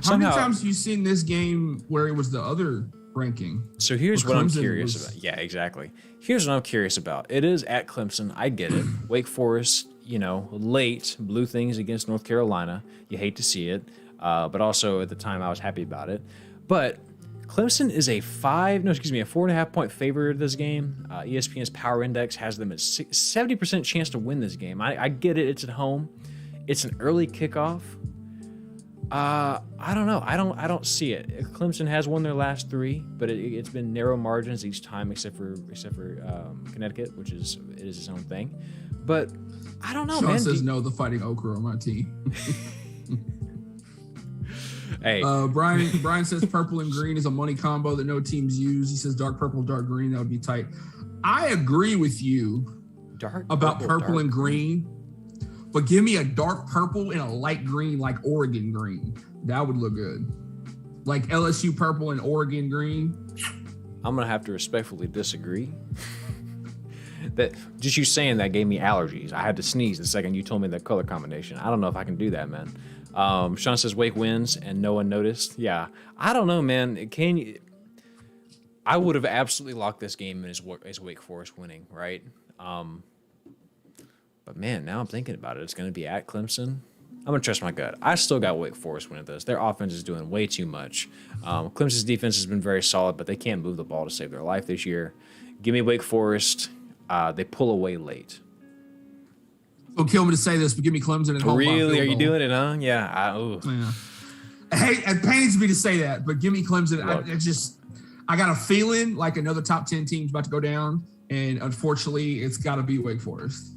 many times have you seen this game where it was the other ranking? So here's what I'm curious about. Yeah, exactly. Here's what I'm curious about. It is at Clemson. I get it. Wake Forest, late blew things against North Carolina. You hate to see it. But also at the time I was happy about it. But Clemson is a 4.5 point favorite this game. ESPN's Power Index has them at 70% chance to win this game. I get it. It's at home. It's an early kickoff. I don't know. I don't see it. Clemson has won their last 3, but it's been narrow margins each time, except for Connecticut, which is its own thing. But I don't know, Sean man. says no. The Fighting Okra on my team. Hey, Brian says purple and green is a money combo that no teams use. He says dark purple, dark green. That would be tight. I agree with you about purple and green. But give me a dark purple and a light green like Oregon green. That would look good. Like LSU purple and Oregon green. I'm going to have to respectfully disagree. That just you saying that gave me allergies. I had to sneeze the second you told me that color combination. I don't know if I can do that, man. Sean says Wake wins and no one noticed. Yeah. I don't know, man. I would have absolutely locked this game in as Wake Forest winning, right? But man, now I'm thinking about it. It's going to be at Clemson. I'm going to trust my gut. I still got Wake Forest winning this. Their offense is doing way too much. Clemson's defense has been very solid, but they can't move the ball to save their life this year. Give me Wake Forest. They pull away late. It'll kill me to say this, but give me Clemson at home. Really? Are you doing it, huh? Yeah. It pains me to say that, but give me Clemson. I got a feeling like another top 10 team's about to go down, and unfortunately, it's got to be Wake Forest.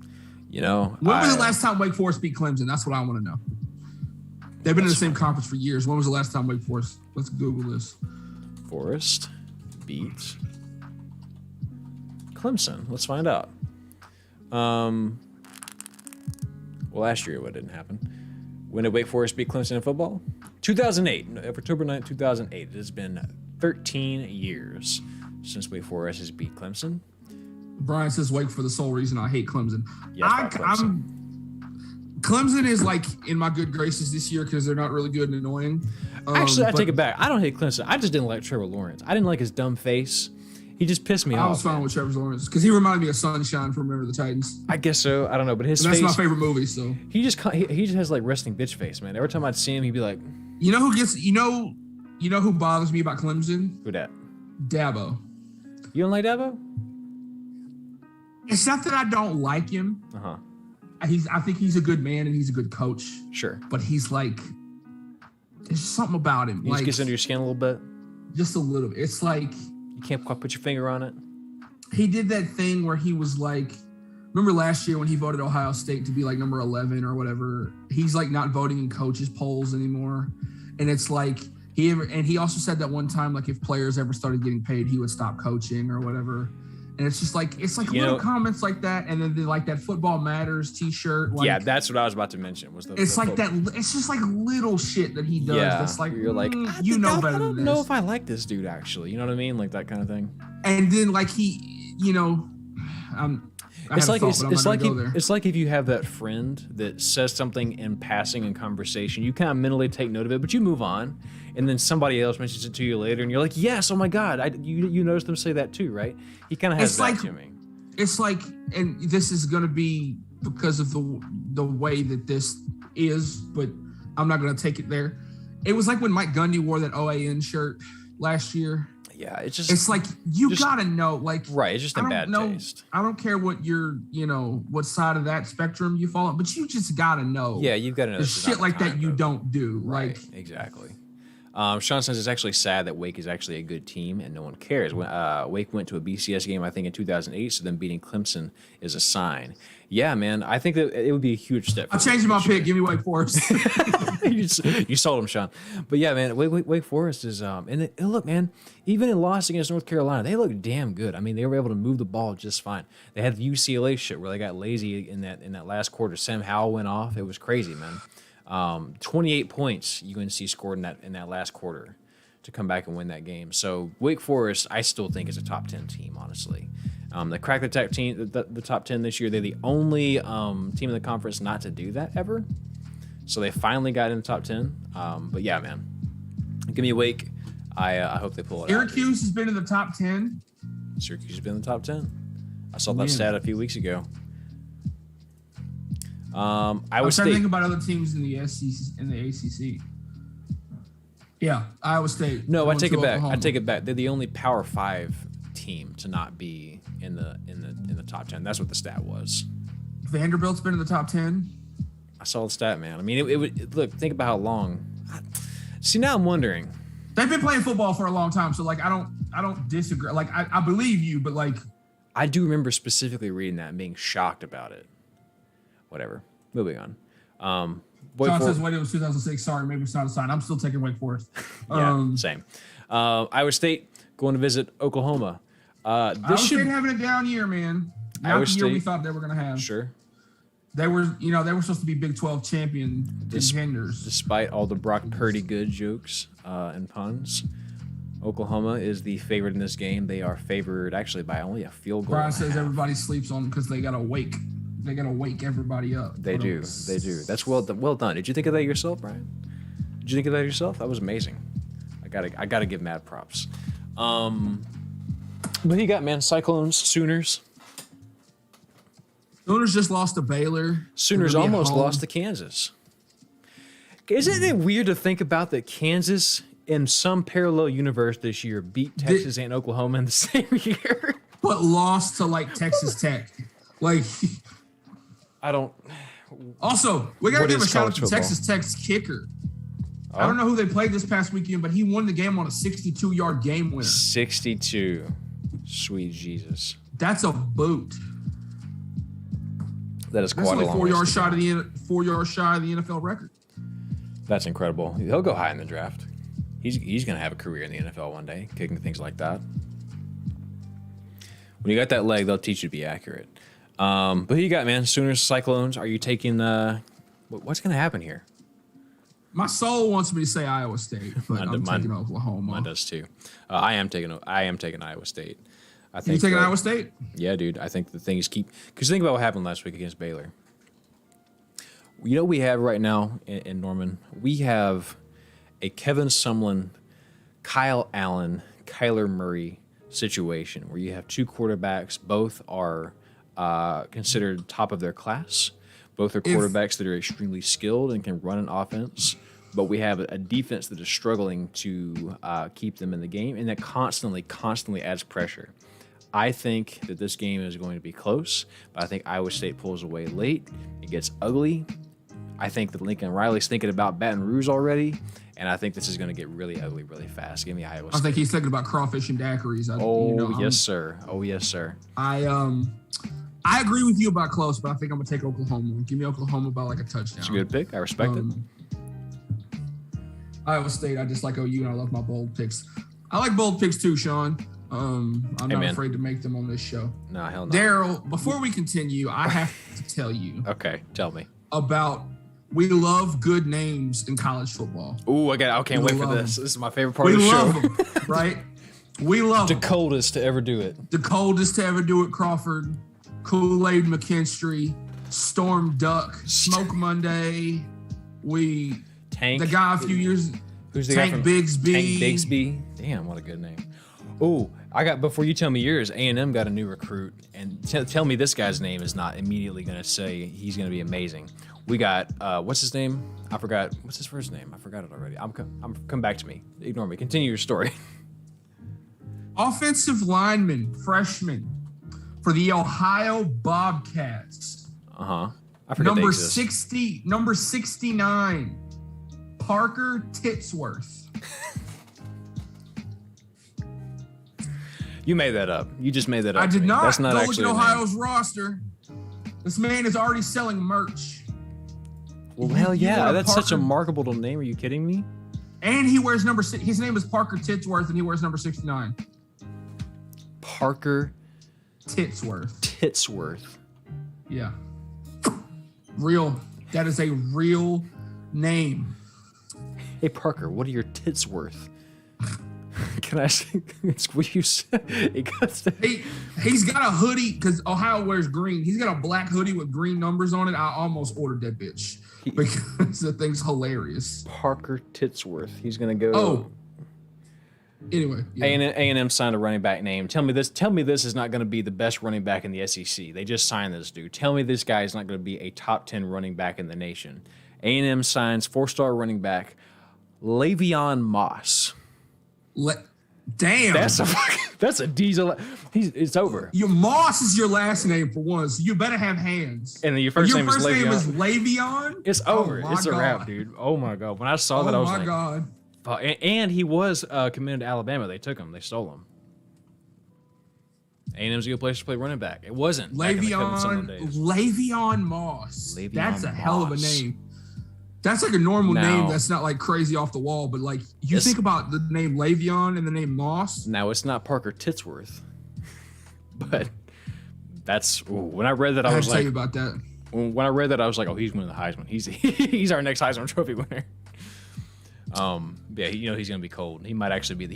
When was the last time Wake Forest beat Clemson? That's what I want to know. They've been in the same conference for years. When was the last time Wake Forest? Let's Google this. Forest beat Clemson. Let's find out. Well, last year it didn't happen. When did Wake Forest beat Clemson in football? 2008. October 9th, 2008. It has been 13 years since Wake Forest has beat Clemson. Brian says Wake for the sole reason I hate Clemson. Yes, Clemson is like in my good graces this year because they're not really good and annoying. Actually, I take it back. I don't hate Clemson. I just didn't like Trevor Lawrence. I didn't like his dumb face. He just pissed me off. I was fine with Trevor Lawrence because he reminded me of Sunshine from Remember the Titans. I guess so. I don't know, but his face. That's my favorite movie. So he just has like resting bitch face, man. Every time I'd see him, he'd be like, you know who bothers me about Clemson? Who that? Dabo. You don't like Dabo? It's not that I don't like him. I think he's a good man and he's a good coach. Sure. But he's like, there's something about him. He just gets under your skin a little bit? Just a little bit. It's like, you can't quite put your finger on it. He did that thing where he was like, remember last year when he voted Ohio State to be like number 11 or whatever? He's like not voting in coaches polls anymore. And it's like he also said that one time, like if players ever started getting paid, he would stop coaching or whatever. And it's like little comments like that, and then like that football matters T-shirt. Like, yeah, that's what I was about to mention. It's just like little shit that he does. Yeah, that's like you're like, better I than this. don't know if I like this dude actually. You know what I mean? Like that kind of thing. And then like it's like if you have that friend that says something in passing in conversation, you kind of mentally take note of it, but you move on, and then somebody else mentions it to you later, and you're like, yes, oh my god, you noticed them say that too, right? He kind of has that to me. It's like, and this is going to be because of the way that this is, but I'm not going to take it there. It was like when Mike Gundy wore that OAN shirt last year. Yeah, it's like you gotta know, like, right. It's just in bad taste. I don't care what what side of that spectrum you fall on, but you just gotta know. Yeah, you've got to know. There's shit like that you don't do. Right, like exactly. Sean says it's actually sad that Wake is actually a good team and no one cares. Wake went to a BCS game, I think, in 2008, so them beating Clemson is a sign. Yeah, man, I think that it would be a huge step. I'm changing my pick. Give me Wake Forest. You sold him, Sean. But yeah, man, Wake Forest is and look, man, even in loss against North Carolina, they look damn good. I mean, they were able to move the ball just fine. They had the UCLA shit where they got lazy in that last quarter. Sam Howell went off. It was crazy, man. 28 points UNC scored in that last quarter to come back and win that game. So Wake Forest, I still think is a top 10 team, honestly. They cracked the top 10 this year. They're the only team in the conference not to do that ever. So they finally got in the top 10. But yeah, man, give me a Wake. I hope they pull it out. Syracuse has been in the top 10. Syracuse has been in the top 10. I saw that stat a few weeks ago. I was trying to think about other teams in the SEC and the ACC. Yeah, Iowa State. No, I take it back. I take it back. They're the only Power 5 team to not be in the top 10. That's what the stat was. Vanderbilt's been in the top 10. I saw the stat, man. I mean, it would look. Think about how long. See, now I'm wondering. They've been playing football for a long time, so like I don't disagree. Like I believe you, but like I do remember specifically reading that and being shocked about it. Whatever. Moving on. John says, wait, it was 2006. Sorry, maybe it's not a sign. I'm still taking Wake Forest. Same. Iowa State going to visit Oklahoma. Iowa State having a down year, man. Not the year we thought they were going to have. Sure. They were supposed to be Big 12 champion contenders. Despite all the Brock Purdy good jokes and puns, Oklahoma is the favorite in this game. They are favored actually by only a field goal. Brian says everybody sleeps on them because they got to wake. They got to wake everybody up. They do. That's well done. Did you think of that yourself, Brian? Did you think of that yourself? That was amazing. I gotta give mad props. What do you got, man? Cyclones, Sooners. Sooners just lost to Baylor. Sooners almost lost to Kansas. Isn't it weird to think about that Kansas, in some parallel universe this year, beat Texas and Oklahoma in the same year? But lost to, like, Texas Tech. Like... I don't... Also, we got to give a shout out to Texas Tech's kicker. Oh. I don't know who they played this past weekend, but he won the game on a 62-yard game winner. 62. Sweet Jesus. That's a boot. That is quite a long 4 yards shy of the 4 yards shy of the NFL record. That's incredible. He'll go high in the draft. He's going to have a career in the NFL one day, kicking things like that. When you got that leg, they'll teach you to be accurate. But who you got, man? Sooners, Cyclones. Are you taking what's going to happen here? My soul wants me to say Iowa State, but I'm taking Oklahoma. Mine does too. I am taking Iowa State. I think you taking Iowa State? Yeah, dude. I think the things because think about what happened last week against Baylor. You know what we have right now in Norman? We have a Kevin Sumlin, Kyle Allen, Kyler Murray situation where you have two quarterbacks. Both are considered top of their class. Both are quarterbacks that are extremely skilled and can run an offense. But we have a defense that is struggling to keep them in the game, and that constantly adds pressure. I think that this game is going to be close, but I think Iowa State pulls away late. It gets ugly. I think that Lincoln Riley's thinking about Baton Rouge already, and I think this is going to get really ugly really fast. Give me Iowa State. I think he's thinking about crawfish and daiquiris. Yes, sir. Oh, yes, sir. I agree with you about close, but I think I'm going to take Oklahoma. Give me Oklahoma by like a touchdown. It's a good pick. I respect it. Iowa State. I just like OU, and I love my bold picks. I like bold picks too, Sean. I'm not afraid to make them on this show. No, hell no. Daryl, before we continue, I have to tell you. Okay, tell me. About we love good names in college football. Ooh, I can't wait for this. This is my favorite part of the show. We love them, right? We love the coldest to ever do it. The coldest to ever do it, Crawford. Kool-Aid McKinstry, Storm Duck, Smoke Monday. Tank. The guy a few years. Who's the Tank guy from Bigsby? Tank Bigsby. Damn, what a good name. Oh, before you tell me yours, A&M got a new recruit, and tell me this guy's name is not immediately going to say he's going to be amazing. We got what's his name? I forgot. What's his first name? I forgot it already. Come back to me. Ignore me. Continue your story. Offensive lineman, freshman for the Ohio Bobcats. I forgot number 60, number 69, Parker Titsworth. You made that up. You just made that up. I did not. That's not Go actually look at Ohio's roster. This man is already selling merch. Well, hell yeah. That's such a marketable name. Are you kidding me? And he wears number 6. His name is Parker Titsworth, and he wears number 69. Parker Titsworth. Titsworth. Yeah. Real. That is a real name. Hey, Parker, what are your tits worth? Can I say what you said? He's got a hoodie because Ohio wears green. He's got a black hoodie with green numbers on it. I almost ordered that bitch because the thing's hilarious. Parker Titsworth. He's gonna go. Oh. Anyway, yeah. A&M signed a running back name. Tell me this is not going to be the best running back in the SEC. They just signed this dude. Tell me this guy is not going to be a top 10 running back in the nation. A&M signs 4-star running back Le'Veon Moss. Damn. That's a diesel. It's over. Your Moss is your last name for one, so you better have hands. And then your first name is Le'Veon? It's over. Oh, it's a wrap, dude. Oh my God. When I saw that, I was like, oh my God. And he was committed to Alabama. They took him. They stole him. A&M's a good place to play running back. It wasn't. Le'Veon Moss. That's a hell of a name. That's like a normal name that's not like crazy off the wall, but like you think about the name Le'Veon and the name Moss. Now it's not Parker Titsworth, but that's when I read that I was like, tell you about that. When I read that I was like, oh, he's winning the Heisman. He's our next Heisman Trophy winner. Yeah, he's gonna be cold. He might actually be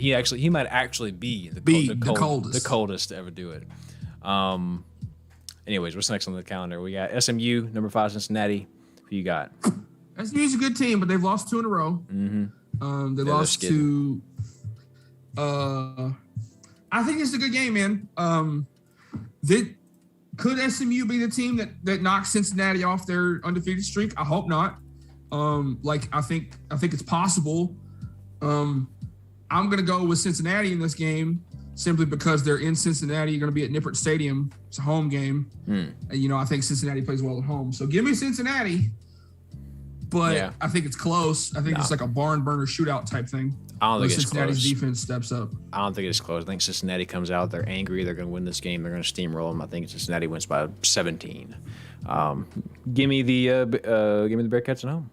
the coldest to ever do it. Anyways, what's next on the calendar? We got SMU, number 5, Cincinnati. Who you got? SMU's a good team, but they've lost 2 in a row. Mm-hmm. They lost to. I think it's a good game, man. Could SMU be the team that knocks Cincinnati off their undefeated streak? I hope not. I think it's possible. I'm gonna go with Cincinnati in this game simply because they're in Cincinnati. You're gonna be at Nippert Stadium. It's a home game. I think Cincinnati plays well at home. So give me Cincinnati. But I think it's close. I think it's like a barn burner shootout type thing. I don't think it's Cincinnati's close. Defense steps up. I don't think it's close. I think Cincinnati comes out. They're angry. They're going to win this game. They're going to steamroll them. I think Cincinnati wins by 17. Give me the Bearcats at home.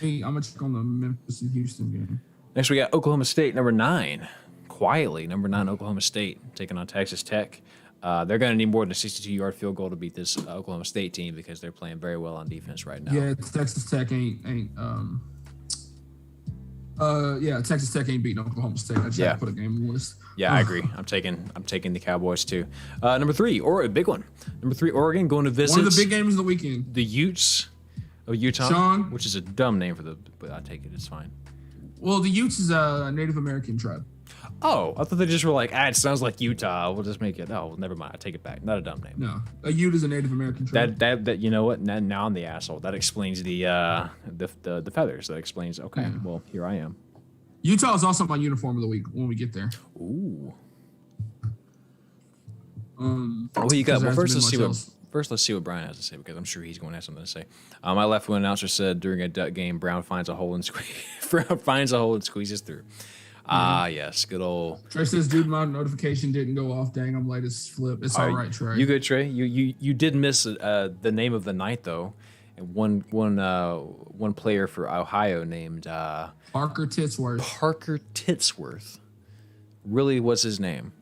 Hey, I'm going to check on the Memphis and Houston game. Next, we got Oklahoma State, number 9. Quietly, number 9, Oklahoma State, taking on Texas Tech. They're going to need more than a 62-yard field goal to beat this Oklahoma State team because they're playing very well on defense right now. Yeah, Texas Tech ain't Texas Tech ain't beating Oklahoma State. I just had to put a game on the list. Yeah, I agree. I'm taking the Cowboys too. Number 3, a big one. Number 3, Oregon going to visit one of the big games of the weekend. The Utes of Utah, Sean, which is a dumb name but I take it. It's fine. Well, the Utes is a Native American tribe. Oh, I thought they just were like, it sounds like Utah. We'll just make it. Oh, well, never mind. I take it back. Not a dumb name. No, a Ute is a Native American tribe. That you know what? Now I'm the asshole. That explains the feathers. That explains. Okay, well here I am. Utah is also my uniform of the week when we get there. Ooh. What you got? Well, first let's see what Brian has to say because I'm sure he's going to have something to say. My left wing announcer said during a Duck game, Brown finds a hole and squeezes through. Yes, good old. Trey says, dude, my notification didn't go off. Dang, I'm late as flip. It's all right, Trey. You good, Trey? You did miss the name of the night, though. and one player for Ohio named Parker Titsworth. Parker Titsworth really was his name.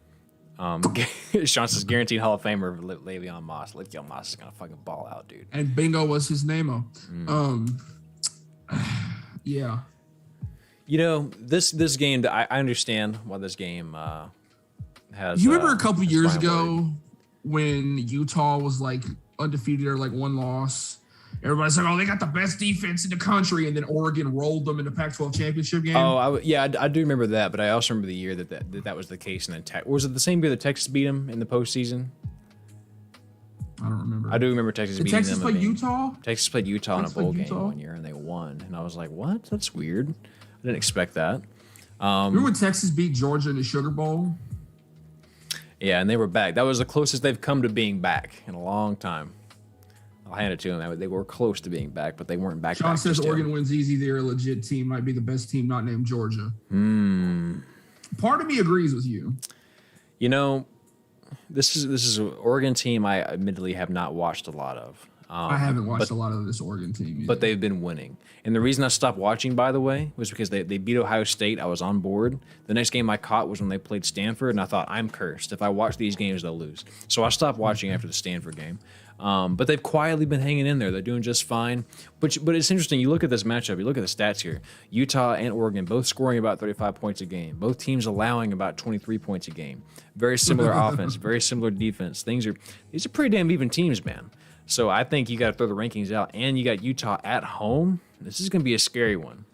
Sean says guaranteed Hall of Famer Le'Veon Moss. Le'Veon Moss is gonna fucking ball out, dude. And bingo was his name. Yeah. You know, this game, I understand why this game has. You remember a couple years ago when Utah was like undefeated or like one loss? Everybody's like, oh, they got the best defense in the country, and then Oregon rolled them in the Pac-12 championship game. Oh, I do remember that, but I also remember the year that was the case. And then was it the same year that Texas beat them in the postseason? I don't remember. I do remember Texas beating them. Texas played Utah? Texas played Utah in a bowl game one year, and they won. And I was like, what? That's weird. I didn't expect that. Remember when Texas beat Georgia in the Sugar Bowl? Yeah, and they were back. That was the closest they've come to being back in a long time. I'll hand it to them. They were close to being back, but they weren't back. Sean says Oregon wins easy. They're a legit team. Might be the best team not named Georgia. Part of me agrees with you. You know, this is an Oregon team I admittedly have not watched a lot of. I haven't watched a lot of this Oregon team either. But they've been winning. And the reason I stopped watching, by the way, was because they beat Ohio State. I was on board. The next game I caught was when they played Stanford, and I thought, I'm cursed. If I watch these games, they'll lose. So I stopped watching after the Stanford game. But they've quietly been hanging in there. They're doing just fine. But it's interesting. You look at this matchup. You look at the stats here. Utah and Oregon both scoring about 35 points a game. Both teams allowing about 23 points a game. Very similar offense. Very similar defense. These are pretty damn even teams, man. So I think you got to throw the rankings out, and you got Utah at home. This is going to be a scary one.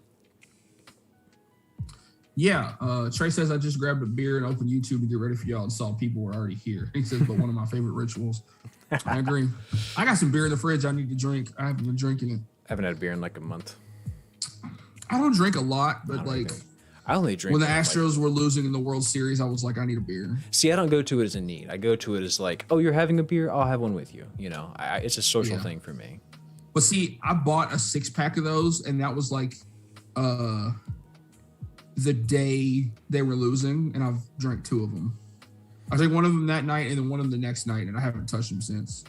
Yeah, Trey says I just grabbed a beer and opened YouTube to get ready for y'all and saw people were already here. He says, but one of my favorite rituals. I agree. I got some beer in the fridge I need to drink. I haven't been drinking it. I haven't had a beer in like a month. I don't drink a lot, but like I only drink when the Astros were losing in the World Series, I was like, I need a beer. See, I don't go to it as a need. I go to it as like, oh, you're having a beer? I'll have one with you. You know, it's a social thing for me. But see, I bought a 6-pack of those, and that was like the day they were losing, and I've drank 2 of them. I drank one of them that night and then one of them the next night, and I haven't touched them since.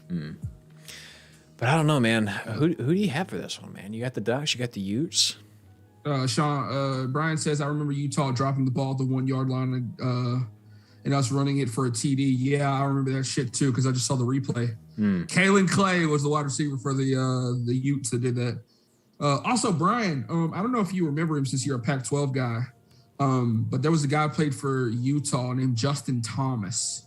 But I don't know, man. Who do you have for this one, man? You got the Ducks, you got the Utes. Brian says, I remember Utah dropping the ball at the 1-yard line and us running it for a TD. Yeah, I remember that shit too because I just saw the replay. Kalen Clay was the wide receiver for the Utes that did that. Also, Brian, I don't know if you remember him since you're a Pac-12 guy, but there was a guy who played for Utah named Justin Thomas.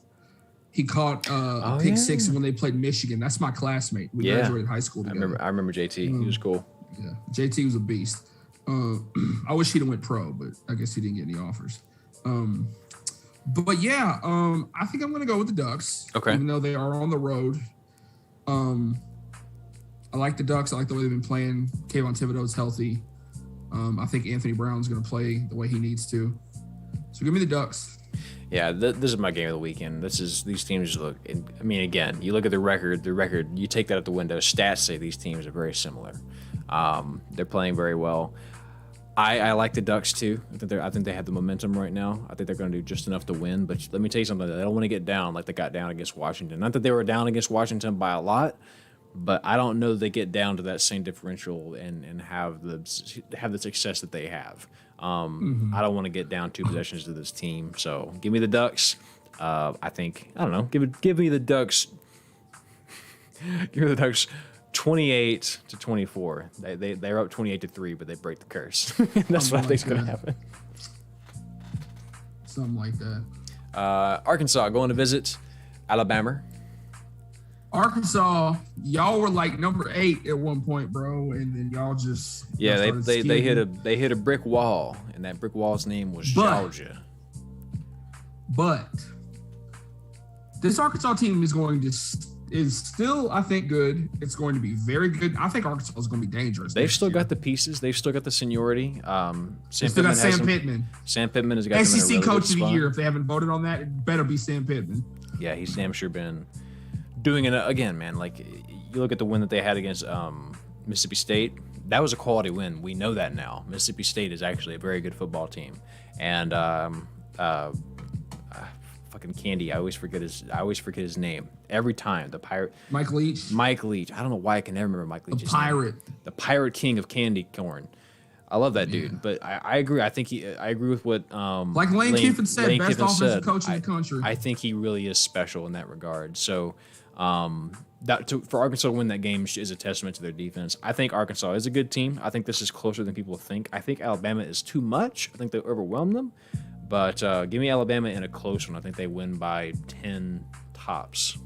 He caught a pick 6 when they played Michigan. That's my classmate. We graduated high school together. I remember JT. He was cool. Yeah, JT was a beast. I wish he'd have went pro, but I guess he didn't get any offers. But yeah, I think I'm going to go with the Ducks. Okay. Even though they are on the road. I like the Ducks. I like the way they've been playing. Kayvon Thibodeau's healthy. I think Anthony Brown's going to play the way he needs to. So give me the Ducks. Yeah, this is my game of the weekend. These teams look. I mean, again, you look at the record. You take that out the window. Stats say these teams are very similar. They're playing very well. I like the Ducks too. I think they have the momentum right now. I think they're going to do just enough to win. But let me tell you something. They don't want to get down like they got down against Washington. Not that they were down against Washington by a lot, but I don't know that they get down to that same differential and have the success that they have. I don't want to get down 2 possessions to this team. So give me the Ducks. I don't know. Give me the Ducks. Give me the Ducks. 28-24. They're up 28-3, but they break the curse. That's what I think is going to happen. Something like that. Arkansas going to visit Alabama. Arkansas, y'all were like number 8 at one point, bro, and then y'all just they hit a brick wall, and that brick wall's name was Georgia. But this Arkansas team is still, I think, good. It's going to be very good. I think Arkansas is going to be dangerous. They've still got the pieces. They've still got the seniority. Sam Pittman. Sam Pittman has got them in a SEC really Coach good of the Year. If they haven't voted on that, it better be Sam Pittman. Yeah, he's damn sure been doing it again, man. Like, you look at the win that they had against Mississippi State. That was a quality win. We know that now. Mississippi State is actually a very good football team. And fucking Candy. I always forget his name every time. The pirate. Mike Leach. I don't know why I can never remember Mike Leach's pirate. name. The pirate king of candy corn. I love that dude, but I agree. I agree with what like Lane Kiffin said, best offensive coach in the country. I think he really is special in that regard. So for Arkansas to win that game is a testament to their defense. I think Arkansas is a good team. I think this is closer than people think. I think Alabama is too much. I think they overwhelm them. But give me Alabama in a close one. I think they win by 10 tops.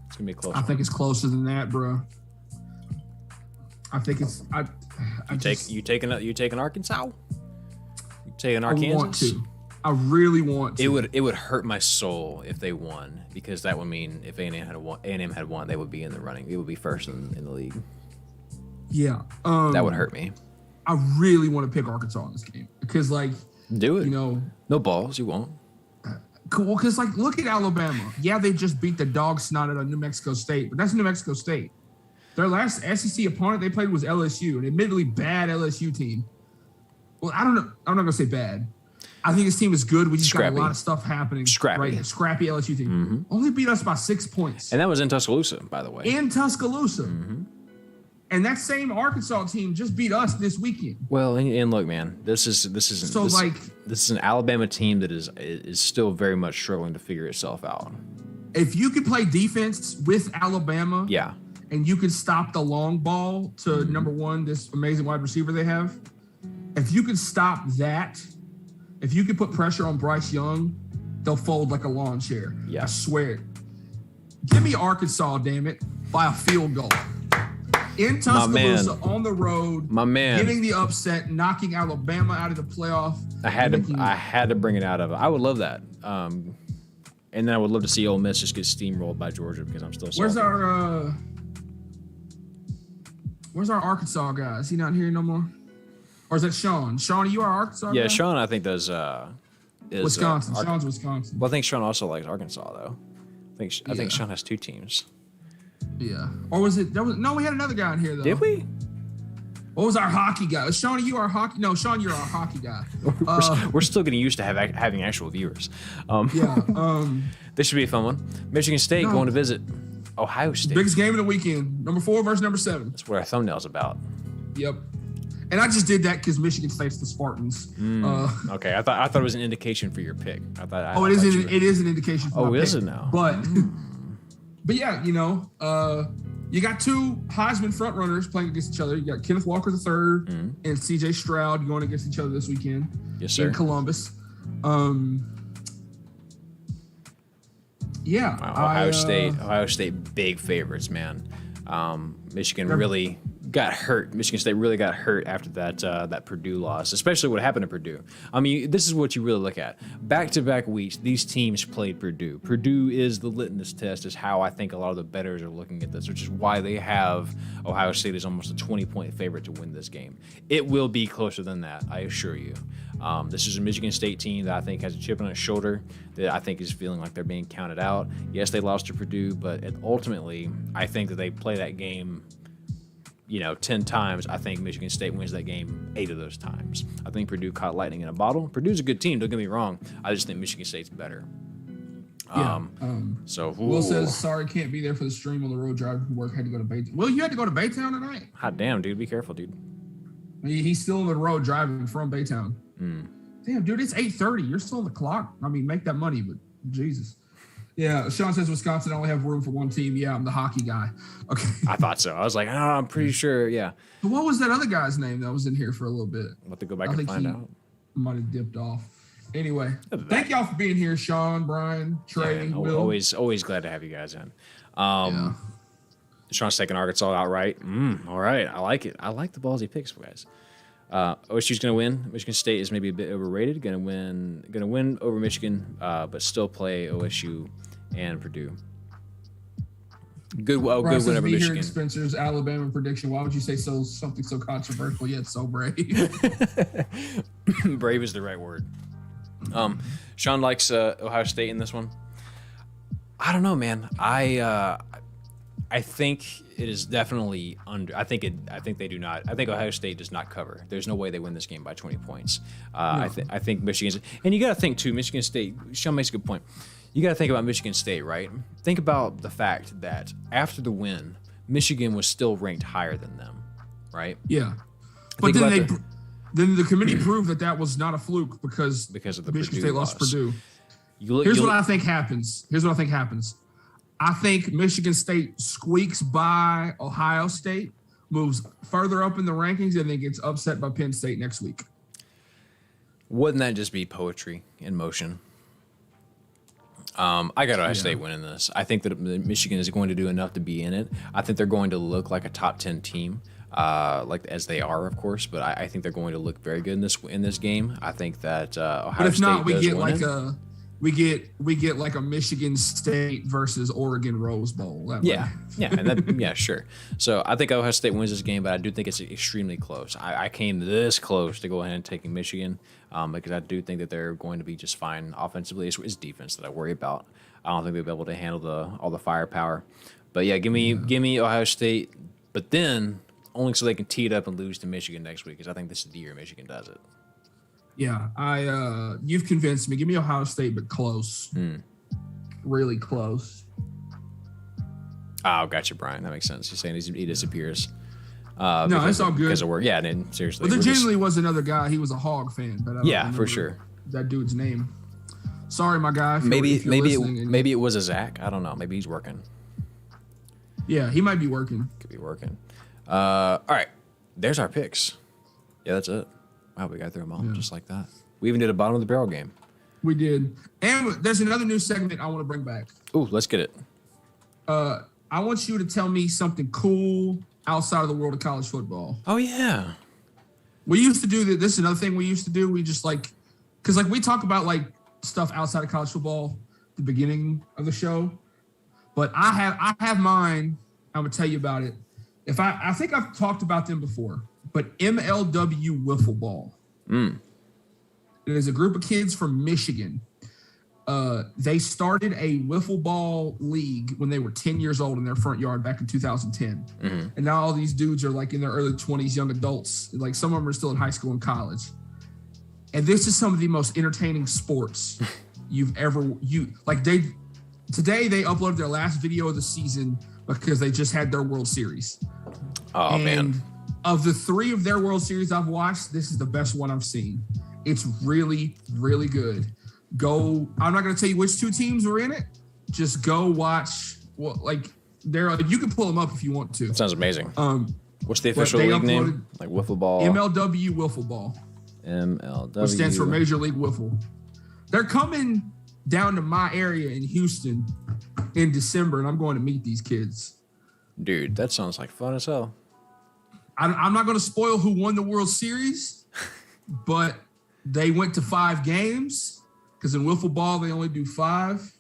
It's gonna be a close. I think it's closer than that, bro. I think it's. You taking Arkansas? You taking Arkansas? I want to. I really want to. It would hurt my soul if they won, because that would mean if A&M had won, they would be in the running. It would be first in the league. Yeah. That would hurt me. I really want to pick Arkansas in this game because, like, do it. You know, no balls. You won't. Cool. Because, like, look at Alabama. Yeah, they just beat the dog snot out of New Mexico State, but that's New Mexico State. Their last SEC opponent they played was LSU, an admittedly bad LSU team. Well, I don't know. I'm not gonna say bad. I think this team is good. We just got a lot of stuff happening. Scrappy LSU team. Mm-hmm. Only beat us by 6 points. And that was in Tuscaloosa, by the way. In Tuscaloosa. Mm-hmm. And that same Arkansas team just beat us this weekend. Well, and look, man, this is an Alabama team that is still very much struggling to figure itself out. If you could play defense with Alabama, yeah, and you could stop the long ball to number one, this amazing wide receiver they have. If you could stop that, if you could put pressure on Bryce Young, they'll fold like a lawn chair. Yeah. I swear. Give me Arkansas, damn it, by a field goal. In Tuscaloosa, on the road, getting the upset, knocking Alabama out of the playoff. I had to bring it out of it. I would love that. And then I would love to see Ole Miss just get steamrolled by Georgia because I'm still salty. Where's our Arkansas guy? Is he not here no more? Or is that Sean? Sean, are you our Arkansas guy? Sean, I think does Wisconsin. Sean's Wisconsin. Well, I think Sean also likes Arkansas though. I think Sean has two teams. Yeah. Or was it? No, we had another guy in here though. Did we? What was our hockey guy? Sean, are you our hockey? No, Sean, you're our hockey guy. We're still getting used to having actual viewers. This should be a fun one. Michigan State going to visit Ohio State. Biggest game of the weekend. Number 4 versus number 7. That's what our thumbnail's about. Yep. And I just did that because Michigan State's the Spartans. Okay, I thought it was an indication for your pick. It is an indication for my pick. Is it now? But yeah, you got 2 Heisman frontrunners playing against each other. You got Kenneth Walker III and C.J. Stroud going against each other this weekend. Yes, sir. In Columbus. Yeah. Ohio State, big favorites, man. Michigan really got hurt. Michigan State really got hurt after that Purdue loss, especially what happened to Purdue. I mean, this is what you really look at. Back-to-back weeks, these teams played Purdue. Purdue is the litmus test, is how I think a lot of the bettors are looking at this, which is why they have Ohio State as almost a 20-point favorite to win this game. It will be closer than that, I assure you. This is a Michigan State team that I think has a chip on its shoulder, that I think is feeling like they're being counted out. Yes, they lost to Purdue, but ultimately, I think that they play that game 10 times. I think Michigan State wins that game 8 of those times. I think Purdue caught lightning in a bottle. Purdue's a good team, don't get me wrong. I just think Michigan State's better. Will says, sorry, can't be there for the stream on the road drive from work. Had to go to Baytown. Will, you had to go to Baytown tonight? Hot damn, dude. Be careful, dude. He's still on the road driving from Baytown. Damn, dude, it's 8:30. You're still on the clock. I mean, make that money, but Jesus. Yeah, Sean says Wisconsin only have room for one team. Yeah, I'm the hockey guy. Okay. I thought so. I was like, I'm pretty sure, yeah. But what was that other guy's name that was in here for a little bit? I'll have to go back and find out. Might have dipped off. Anyway, thank y'all for being here, Sean, Brian, Trey, Will. Always glad to have you guys in. Sean's taking Arkansas outright. All right, I like it. I like the ballsy picks, guys. OSU's going to win. Michigan State is maybe a bit overrated. Going to win over Michigan, but still play OSU and Purdue. Good win over Michigan. Here Spencer's Alabama prediction. Why would you say something so controversial yet so brave? Brave is the right word. Sean likes Ohio State in this one. I don't know, man. I think it is definitely under. I think they do not. I think Ohio State does not cover. There's no way they win this game by 20 points. No. I think Michigan's, and you got to think too. Michigan State. Sean makes a good point. You got to think about Michigan State, right? Think about the fact that after the win, Michigan was still ranked higher than them, right? Yeah. But then the committee proved that was not a fluke because of the Michigan Purdue State lost loss. Purdue. Here's what I think happens. I think Michigan State squeaks by Ohio State, moves further up in the rankings, and then gets upset by Penn State next week. Wouldn't that just be poetry in motion? I got Ohio State winning this. I think that Michigan is going to do enough to be in it. I think they're going to look like a top 10 team, like as they are, of course. But I think they're going to look very good in this game. I think that Ohio State does win. We get like a Michigan State versus Oregon Rose Bowl. Sure. So I think Ohio State wins this game, but I do think it's extremely close. I came this close to go ahead and taking Michigan because I do think that they're going to be just fine offensively. It's defense that I worry about. I don't think they'll be able to handle all the firepower. But yeah, give me Ohio State, but then only so they can tee it up and lose to Michigan next week because I think this is the year Michigan does it. Yeah, you've convinced me. Give me Ohio State, but close. Really close. Oh, gotcha, Brian. That makes sense. You're saying he disappears. No, it's all good. Because of work. Yeah, and seriously. But there genuinely was another guy. He was a Hog fan, but I don't remember for sure. That dude's name. Sorry, my guy. Maybe it was a Zach. I don't know. Maybe he's working. Yeah, he might be working. Could be working. All right. There's our picks. Yeah, that's it. Wow, we got through them all just like that. We even did a bottom of the barrel game. We did. And there's another new segment I want to bring back. Ooh, let's get it. I want you to tell me something cool outside of the world of college football. Oh, yeah. We used to do that. This is another thing we used to do. We just because we talk about stuff outside of college football at the beginning of the show. But I have mine. I'm going to tell you about it. I think I've talked about them before. But MLW Wiffle Ball. It is a group of kids from Michigan. They started a wiffle ball league when they were 10 years old in their front yard back in 2010. And now all these dudes are in their early 20s, young adults. Some of them are still in high school and college. And this is some of the most entertaining sports you've ever today they uploaded their last video of the season because they just had their World Series. Oh, man. Of the 3 of their World Series I've watched, this is the best one I've seen. It's really, really good. I'm not going to tell you which 2 teams were in it. Just go watch. You can pull them up if you want to. That sounds amazing. What's the official league name? Wiffle Ball? MLW Wiffle Ball. MLW. Which stands for Major League Wiffle. They're coming down to my area in Houston in December, and I'm going to meet these kids. Dude, that sounds like fun as hell. I'm not going to spoil who won the World Series, but they went to 5 games because in wiffle ball they only do 5.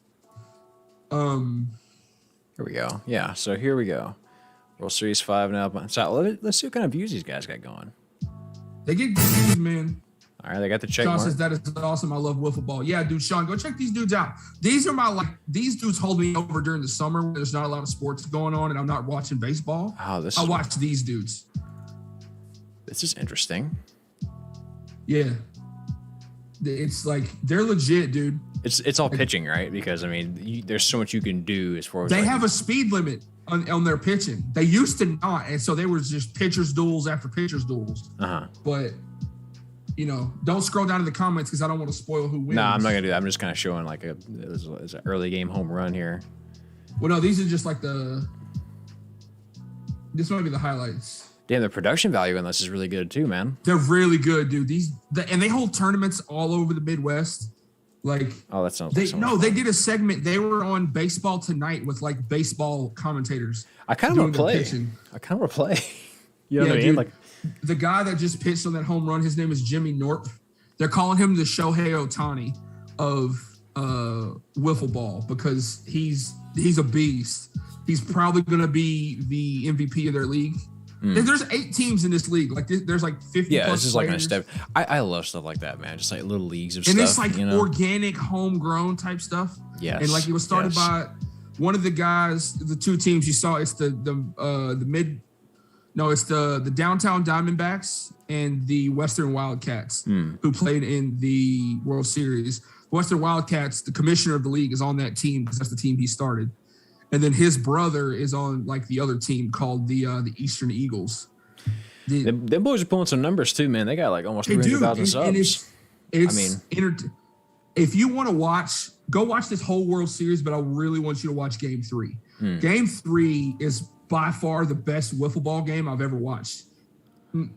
Here we go. Yeah, so here we go. World Series 5 now. So let's see what kind of views these guys got going. They get good views, man. All right, they got the check Sean mark. says that is awesome. I love wiffle ball. Yeah, dude, Sean, go check these dudes out. These are these dudes hold me over during the summer when there's not a lot of sports going on and I'm not watching baseball. Oh, I watch these dudes. This is interesting. Yeah. It's they're legit, dude. It's all pitching, right? Because there's so much you can do as far as they have a speed limit on their pitching. They used to not, and so they were just pitchers duels after pitchers duels. But don't scroll down to the comments because I don't want to spoil who wins. No, I'm not gonna do that. I'm just kind of showing it's an early game home run here. Well, no, these are just this might be the highlights. Damn, the production value in this is really good too, man. They're really good, dude. And they hold tournaments all over the Midwest. Oh, that sounds. They did a segment. They were on Baseball Tonight with baseball commentators. I kind of want to play. You know what I mean? Dude, the guy that just pitched on that home run, his name is Jimmy Norp. They're calling him the Shohei Ohtani of wiffle ball because he's a beast. He's probably going to be the MVP of their league. There's 8 teams in this league. There's 50 yeah, plus this is players. a step. I love stuff like that, man. Just little leagues of and stuff. And it's organic, homegrown type stuff. Yes. And it was started by one of the guys, the 2 teams you saw. It's the Downtown Diamondbacks and the Western Wildcats who played in the World Series. Western Wildcats, the commissioner of the league, is on that team because that's the team he started. And then his brother is on like the other team called the Eastern Eagles. Them boys are pulling some numbers too, man. They got like almost 300,000 subs. And if you want to watch, go watch this whole World Series, but I really want you to watch Game 3. Game 3 is by far the best wiffle ball game I've ever watched.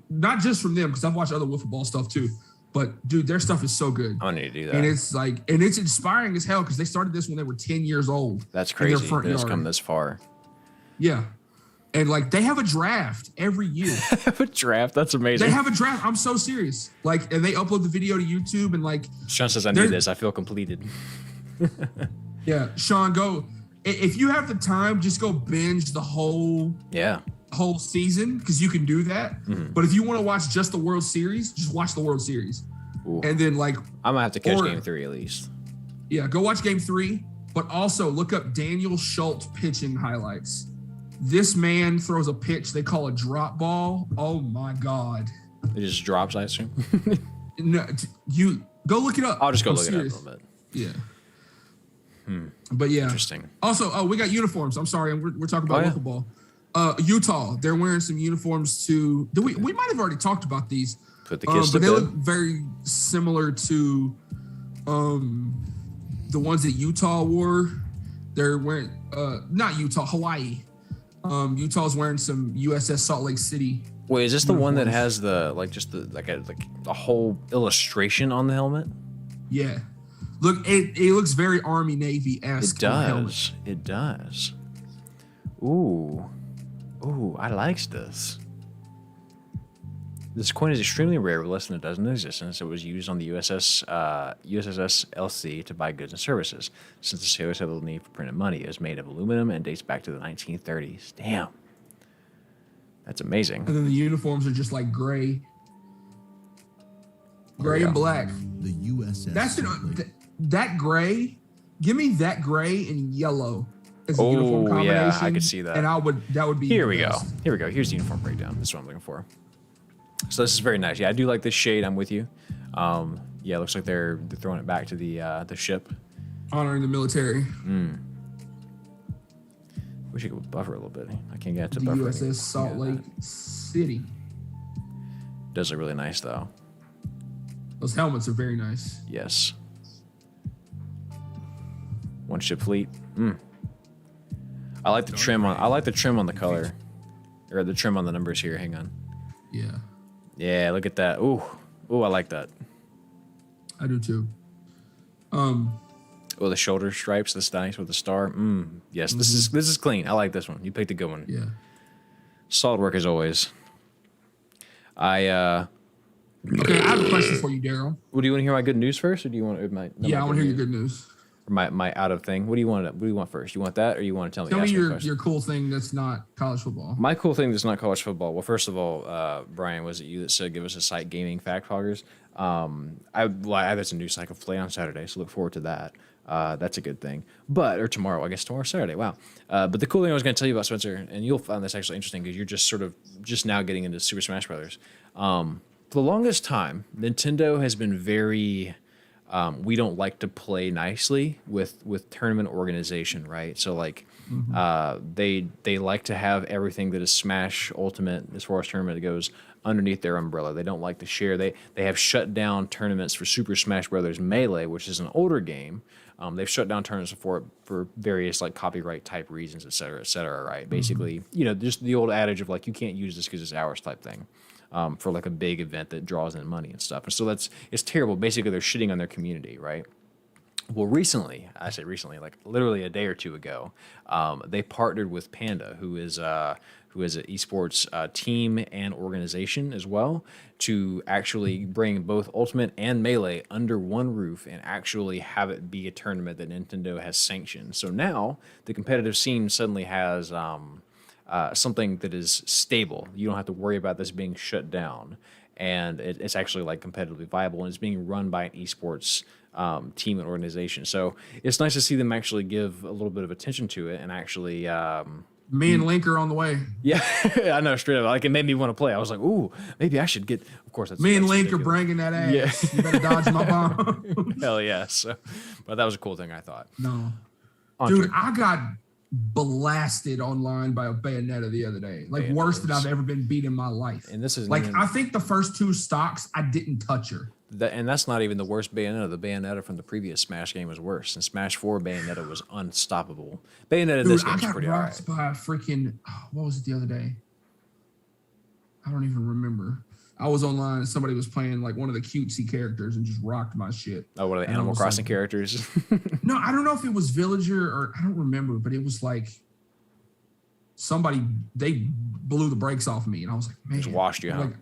Not just from them, because I've watched other wiffle ball stuff too. But dude, their stuff is so good. I need to do that. And it's inspiring as hell because they started this when they were 10 years old. That's crazy. It's come this far. Yeah. And like they have a draft every year. Have a draft? That's amazing. They have a draft. I'm so serious. Like, and they upload the video to YouTube and like. Sean says I need this. I feel completed. Yeah, Sean, go. If you have the time, just go binge the whole season because you can do that. But if you want to watch just the World Series, just watch the World Series. Ooh. And then like I'm gonna have to catch Game 3 at least. Yeah, go watch Game 3, but also look up Daniel Schultz pitching highlights. This man throws a pitch they call a drop ball. Oh my God! It just drops, I assume. No, you go look it up. I'll just go look it up a little bit. Yeah. But yeah. Interesting. Also, we got uniforms. I'm sorry, we're talking about football. Utah, they're wearing some uniforms too. We might have already talked about these. Put the kids to bed. They look bed. very similar to the ones that Utah wore. They're wearing not Utah, Hawaii. Utah's wearing some USS Salt Lake City. Wait, is this the one that has the a whole illustration on the helmet? Yeah. Look, it looks very Army Navy-esque. It does. Ooh, I like this. This coin is extremely rare, with less than a dozen in existence. It was used on the USS LC to buy goods and services. Since the sailors had little need for printed money, it was made of aluminum and dates back to the 1930s. Damn. That's amazing. And then the uniforms are just like gray and black. The USS. That's that gray. Give me that gray and yellow as a uniform combination. Yeah, I could see that. And that would be. Here we go. Here's the uniform breakdown. This is what I'm looking for. So this is very nice. Yeah, I do like this shade. I'm with you. Yeah, it looks like they're throwing it back to the ship. Honoring the military. Wish I could buffer a little bit. I can't get to the buffer. The USS Salt Lake City. Does look really nice though. Those helmets are very nice. Yes. One ship fleet. I like the trim on. I like the trim on the color, or the trim on the numbers here. Hang on. Yeah. Yeah. Look at that. Ooh. I like that. I do too. Oh, the shoulder stripes. That's nice with the star. Yes. This is clean. I like this one. You picked a good one. Yeah. Solid work as always. Okay, I have a question for you, Daryl. Well, do you want to hear my good news first, or do you want my? Yeah, I want to hear your good news. Or my out of thing. What do you want first? You want that, or you want to tell me? Tell me your cool thing that's not college football. My cool thing that's not college football. Well, first of all, Brian, was it you that said give us a site, Gaming Fact Hoggers? I have a new site to play on Saturday, so look forward to that. That's a good thing. Or tomorrow, I guess tomorrow's Saturday. Wow. But the cool thing I was going to tell you about, Spencer, and you'll find this actually interesting because you're just now getting into Super Smash Brothers. For the longest time, Nintendo has been very. We don't like to play nicely with tournament organization, right? So like, they like to have everything that is Smash Ultimate as far as tournament goes underneath their umbrella. They don't like to share. They have shut down tournaments for Super Smash Brothers Melee, which is an older game. They've shut down tournaments for various like copyright type reasons, et cetera, right? Basically, just the old adage of like you can't use this because it's ours type thing. For like a big event that draws in money and stuff. And so it's terrible. Basically, they're shitting on their community, right? Well, I say recently, like literally a day or two ago, they partnered with Panda, who is an esports team and organization as well, to actually bring both Ultimate and Melee under one roof and actually have it be a tournament that Nintendo has sanctioned. So now the competitive scene suddenly has something that is stable. You don't have to worry about this being shut down, and it's actually like competitively viable, and it's being run by an esports team and organization. So it's nice to see them actually give a little bit of attention to it and actually Me and Link are on the way. Yeah, I know, straight up. Like, it made me want to play. I was like, ooh, maybe I should get. Of course, that's me and Link ridiculous. are bringing that ass. Yeah. You better dodge my bomb. Hell yeah! So, but that was a cool thing, I thought. No, dude, I got blasted online by a Bayonetta the other day. Like worse than I've ever been beat in my life. And this is like I think the first 2 stocks I didn't touch her. And that's not even the worst Bayonetta. The Bayonetta from the previous Smash game was worse. In Smash 4, Bayonetta was unstoppable. Bayonetta, dude, this game's I got pretty rocked alright. by a freaking. What was it the other day? I don't even remember. I was online and somebody was playing like one of the cutesy characters and just rocked my shit. Oh, what are the Animal Crossing characters? No, I don't know if it was Villager or I don't remember, but it was like somebody, they blew the brakes off me and I was like, man. Just washed you, huh? Like,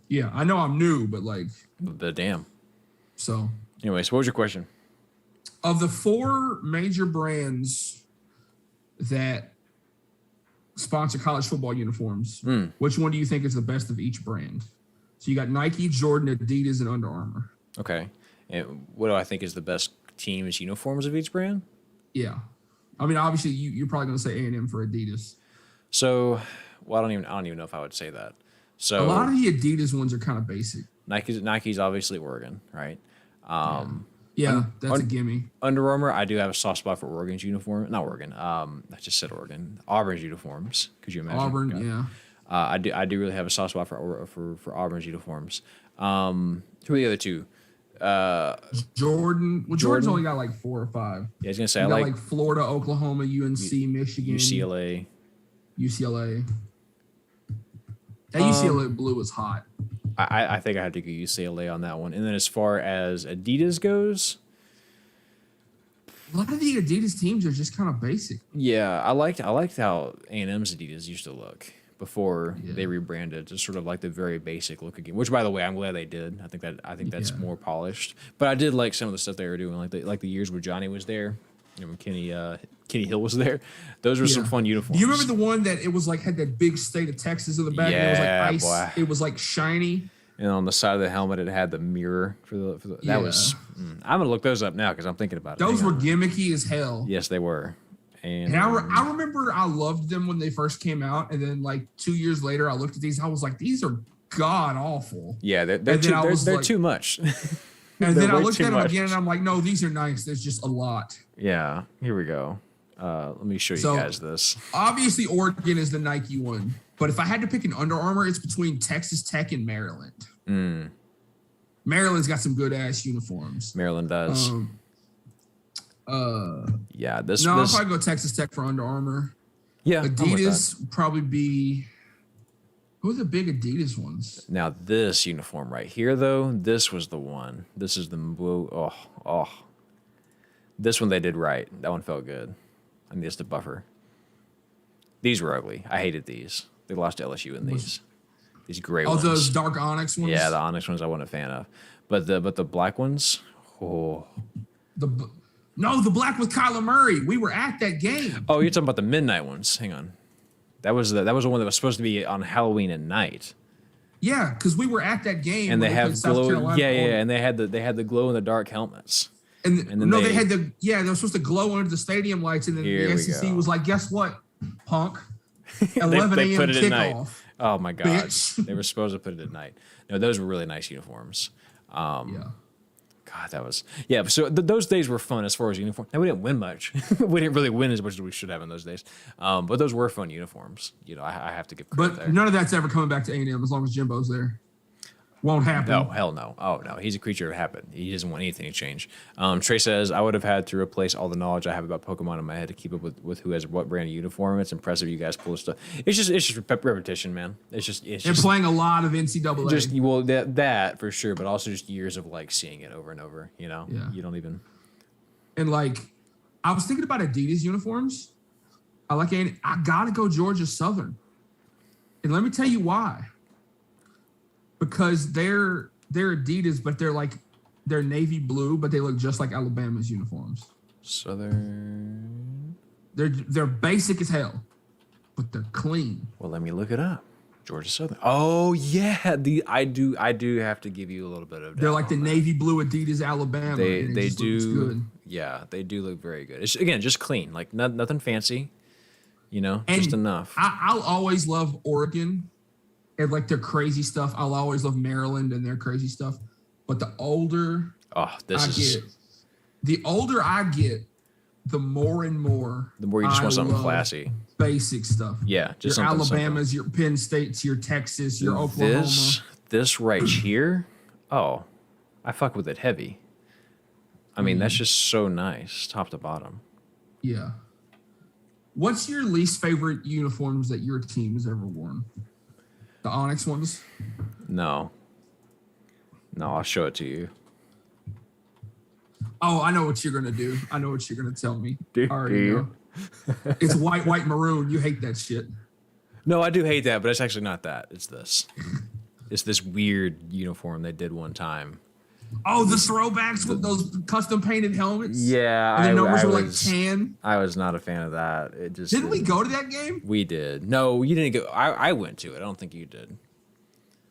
yeah, I know I'm new, but like. The damn. So. Anyways, what was your question? Of the 4 major brands that sponsor college football uniforms, which one do you think is the best of each brand? So you got Nike, Jordan, Adidas, and Under Armour. Okay. And what do I think is the best team's uniforms of each brand? Yeah. I mean, obviously, you're probably going to say A&M for Adidas. So, well, I don't even know if I would say that. So a lot of the Adidas ones are kind of basic. Nike's obviously Oregon, right? Yeah, that's a gimme. Under Armour, I do have a soft spot for Oregon's uniform. Not Oregon. I just said Oregon. Auburn's uniforms. Could you imagine? Auburn, yeah. I do really have a soft spot for Auburn's uniforms. Who are the other 2? Jordan. Well, Jordan's only got like 4 or 5. Yeah, I was gonna say I I like Florida, Oklahoma, UNC, Michigan, UCLA. That UCLA blue is hot. I think I have to go UCLA on that one. And then as far as Adidas goes, a lot of the Adidas teams are just kind of basic. Yeah, I liked how A&M's Adidas used to look before they rebranded to sort of like the very basic look again. Which, by the way, I'm glad they did. I think that's more polished. But I did like some of the stuff they were doing, like the years where Johnny was there, when Kenny Hill was there. Those were some fun uniforms. Do you remember the one that it was like had that big state of Texas in the back? Yeah, and it was like ice. boy. It was like shiny. And on the side of the helmet, it had the mirror for the that was. I'm gonna look those up now because I'm thinking about it. Those were gimmicky as hell. Yes, they were. And I remember I loved them when they first came out, and then like 2 years later, I looked at these. I was like, these are god awful. Yeah, they're too much. And then I looked at them again, and I'm like, no, these are nice. There's just a lot. Yeah, here we go. Let me show you guys this. Obviously, Oregon is the Nike one, but if I had to pick an Under Armour, it's between Texas Tech and Maryland. Maryland's got some good ass uniforms. Maryland does. Yeah, this. I'll probably go Texas Tech for Under Armour. Yeah, Adidas would probably be. Who are the big Adidas ones? Now this uniform right here, though, this was the one. This is the blue. Oh. This one they did right. That one felt good. I need the buffer. These were ugly. I hated these. They lost to LSU in these. These gray ones. Oh, those dark onyx ones? Yeah, the onyx ones I wasn't a fan of. But the black ones, the black with Kyler Murray. We were at that game. Oh, you're talking about the midnight ones. Hang on. That was the one that was supposed to be on Halloween at night. Yeah, because we were at that game. And they have glow. Yeah, and they had the glow in the dark helmets. And then they had they were supposed to glow under the stadium lights, and then the SEC was like, "Guess what, punk? 11 a.m. kickoff." Oh my god, bitch. They were supposed to put it at night. No, those were really nice uniforms. God, that was So those days were fun as far as uniform. Now we didn't win much. We didn't really win as much as we should have in those days. But those were fun uniforms. I have to give credit there. But none of that's ever coming back to A&M as long as Jimbo's there. Won't happen. No, hell no. Oh, no. He's a creature of habit. He doesn't want anything to change. Trey says, I would have had to replace all the knowledge I have about Pokemon in my head to keep up with who has what brand of uniform. It's impressive you guys pull stuff. It's just repetition, man. It's just playing a lot of NCAA. Just that for sure, but also just years of like seeing it over and over. Yeah. You don't even. And like, I was thinking about Adidas uniforms. I gotta go Georgia Southern, and let me tell you why. Because they're Adidas, but they're navy blue, but they look just like Alabama's uniforms. Southern. They're basic as hell, but they're clean. Well, let me look it up. Georgia Southern. Oh yeah, I do have to give you a little bit of. They're like the navy blue Adidas Alabama. They do. Yeah, they do look very good. It's again just clean, like nothing fancy. You know, And just enough. I'll always love Oregon and like their crazy stuff. I'll always love Maryland and their crazy stuff. But the older the older I get, the more and more. The more you just want something classy. Basic stuff. Yeah, just your something Alabamas, simple. your Penn States, your Texas, your Oklahoma. This right here, oh, I fuck with it heavy. I mean, that's just so nice, top to bottom. Yeah. What's your least favorite uniforms that your team has ever worn? The Onyx ones? No, I'll show it to you. Oh, I know what you're gonna do. I know what you're gonna tell me. Do know. It's white, maroon. You hate that shit. No, I do hate that, but it's actually not that. It's this. It's this weird uniform they did one time. Oh, the throwbacks with those custom painted helmets. Yeah, and the numbers were like tan. I was not a fan of that. It just didn't we go to that game? We did. No, you didn't go. I went to it. I don't think you did.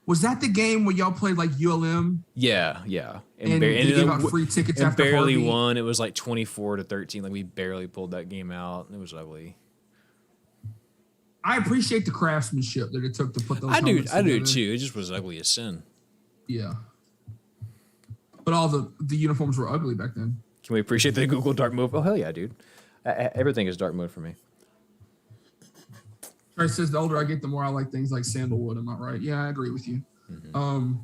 Was that the game where y'all played like ULM? Yeah. And they gave out free tickets and after barely Harvey? won. It was like 24-13. Like we barely pulled that game out. It was ugly. I appreciate the craftsmanship that it took to put those. I do together. too. It just was ugly as sin. Yeah. But all the uniforms were ugly back then. Can we appreciate the Google dark mode? Oh hell yeah, dude! Everything is dark mode for me. Trey says the older I get, the more I like things like sandalwood. Am I right? Yeah, I agree with you. Mm-hmm.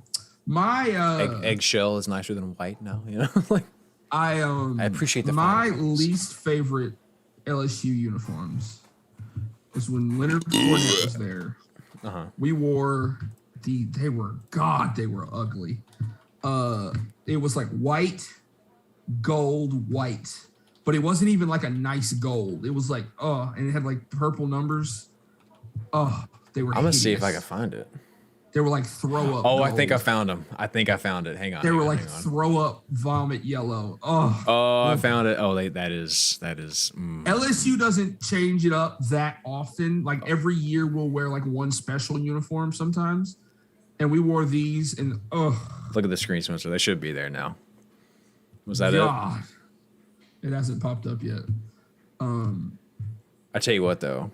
My eggshell is nicer than white now. You know, like I appreciate the my least favorite LSU uniforms is when Leonard Fournette was there. We wore they were ugly. It was like white, gold, white, but it wasn't even like a nice gold. It was like and it had like purple numbers. They were. I'm gonna see if I can find it. They were like throw up. Oh, gold. I think I found them. Hang on. They were like throw up, vomit yellow. I found it. Oh, that is. LSU doesn't change it up that often. Like every year, we'll wear like one special uniform sometimes, and we wore these. And look at the screen, Spencer. They should be there now. Was that it? It hasn't popped up yet. I tell you what, though.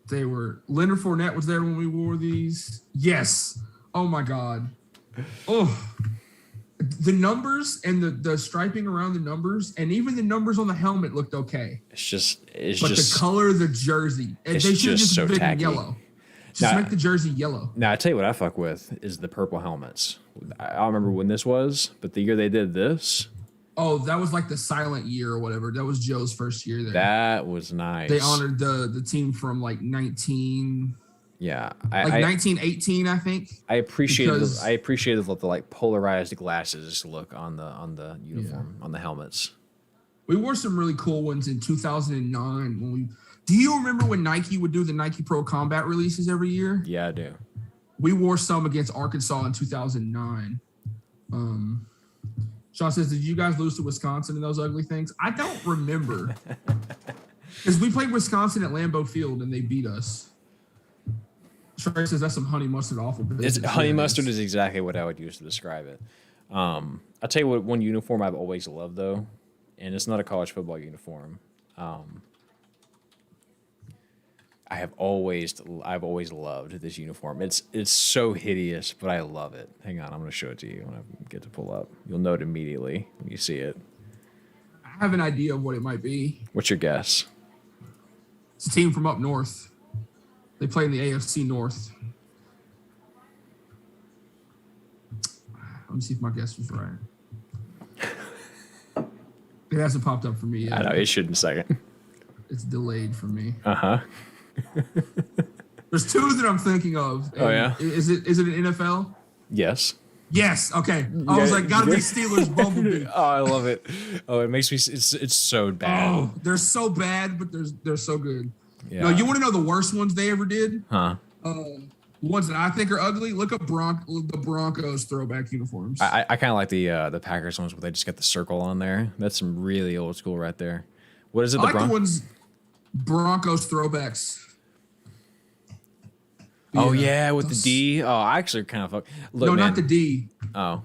They were Leonard Fournette was there when we wore these. Yes. Oh my God. The numbers and the striping around the numbers and even the numbers on the helmet looked okay. It's just the color of the jersey. They should just so been yellow. Just make the jersey yellow. Now I tell you what I fuck with is the purple helmets. I don't remember when this was, but the year they did this. Oh, that was like the silent year or whatever. That was Joe's first year there. That was nice. They honored the team from like 19. Yeah, 1918, I think. I appreciated the like polarized glasses look on the uniform on the helmets. We wore some really cool ones in 2009 when we. Do you remember when Nike would do the Nike Pro Combat releases every year? Yeah, I do. We wore some against Arkansas in 2009. Sean says, did you guys lose to Wisconsin in those ugly things? I don't remember. Because we played Wisconsin at Lambeau Field and they beat us. Trey says that's some honey mustard awful business. Honey mustard is exactly what I would use to describe it. I'll tell you what, one uniform I've always loved, though, and it's not a college football uniform. I've always loved this uniform. It's so hideous, but I love it. Hang on, I'm going to show it to you when I get to pull up. You'll know it immediately when you see it. I have an idea of what it might be. What's your guess? It's a team from up north. They play in the AFC North. Let me see if my guess was right. It hasn't popped up for me yet. I know, it should in a second. It's delayed for me. Uh-huh. There's two that I'm thinking of. Oh, yeah? Is it an NFL? Yes. Yes. Okay. I was like, gotta be Steelers Bumblebee. Oh, I love it. Oh, it makes me. It's so bad. Oh, they're so bad, but they're so good. Yeah. No, you want to know the worst ones they ever did? Huh? Ones that I think are ugly. Look up the Broncos throwback uniforms. I kind of like the Packers ones where they just got the circle on there. That's some really old school right there. What is it? I like the ones Broncos throwbacks. Oh yeah, with the D. Oh, I actually kind of fuck. Look, no, man. not the D. Oh.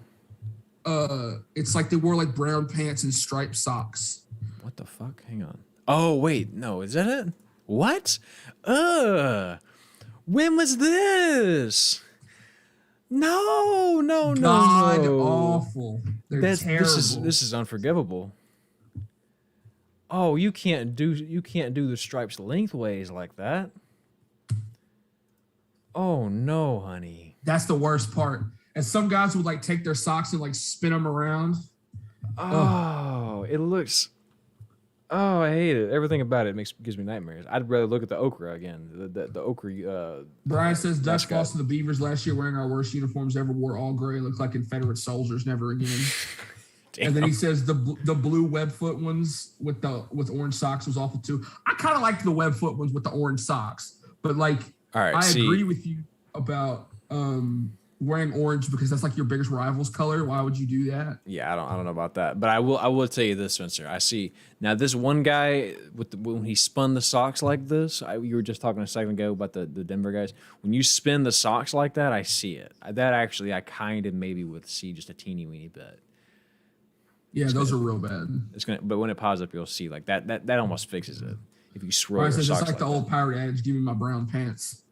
It's like they wore like brown pants and striped socks. What the fuck? Hang on. Oh wait, no, is that it? What? When was this? No. God awful. They're terrible. This is unforgivable. Oh, you can't do the stripes lengthways like that. Oh no, honey. That's the worst part. And some guys would like take their socks and like spin them around. Oh, it looks. Oh, I hate it. Everything about it gives me nightmares. I'd rather look at the okra again. The okra. Brian says Dutch lost to the Beavers last year wearing our worst uniforms ever. Wore all gray, looked like Confederate soldiers. Never again. And then he says the blue webfoot ones with orange socks was awful too. I kind of liked the webfoot ones with the orange socks, but like I agree with you about wearing orange because that's like your biggest rival's color. Why would you do that? Yeah, I don't know about that, but I will tell you this, Spencer. I see now this one guy when he spun the socks like this. You were just talking a second ago about the Denver guys. When you spin the socks like that, I see it. That actually I kind of maybe would see just a teeny weeny bit. Yeah, those are real bad. But when it pops up, you'll see like that almost fixes it. If you swirl your socks it's like the old pirate adage, give me my brown pants.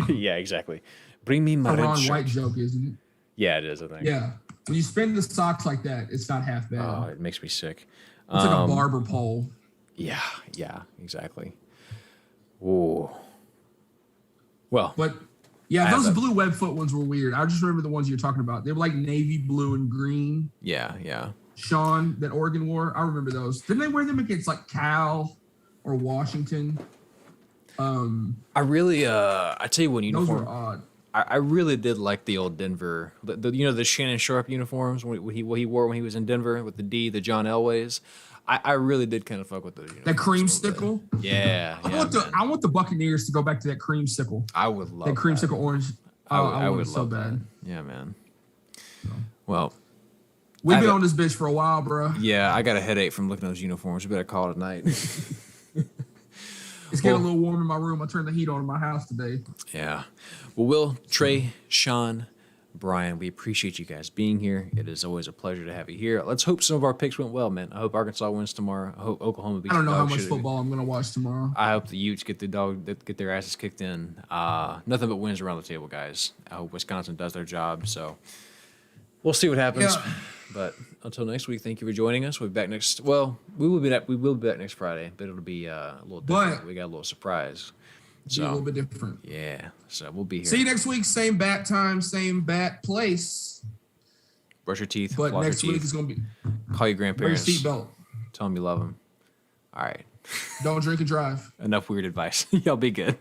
Yeah, exactly. Bring me my red Ron shirt. White joke, isn't it? Yeah, it is, I think. Yeah. When you spin the socks like that, it's not half bad. Oh, it makes me sick. It's like a barber pole. Yeah, exactly. Ooh. Well. But yeah, those blue webfoot ones were weird. I just remember the ones you're talking about. They were like navy blue and green. Yeah. Sean, that Oregon wore. I remember those. Didn't they wear them against like Cal or Washington? I really, I tell you what uniform. Those were odd. I really did like the old Denver, the Shannon Sharp uniforms, what he wore when he was in Denver with the John Elways. I really did kind of fuck with those. That creamsicle? Yeah. I want the Buccaneers to go back to that creamsicle. I would love that creamsicle orange. I would so love bad. That. Yeah, man. So. Well, we've been on this bitch for a while, bro. Yeah, I got a headache from looking at those uniforms. We better call it a night. It's getting a little warm in my room. I turned the heat on in my house today. Yeah. Well, Will, Trey, Sean, Brian, we appreciate you guys being here. It is always a pleasure to have you here. Let's hope some of our picks went well, man. I hope Arkansas wins tomorrow. I hope Oklahoma beats. I don't know how much football I'm going to watch tomorrow. I hope the Utes get their asses kicked in. Nothing but wins around the table, guys. I hope Wisconsin does their job. So we'll see what happens. Yeah. But until next week, thank you for joining us. We'll be back next. Well, we will be back next Friday, but it'll be a little different. We got a little surprise. So a little bit different. Yeah. So we'll be here. See you next week. Same bat time, same bat place. Brush your teeth. But next week is gonna be. Call your grandparents. Wear your seatbelt. Tell them you love them. All right. Don't drink and drive. Enough weird advice. Y'all be good.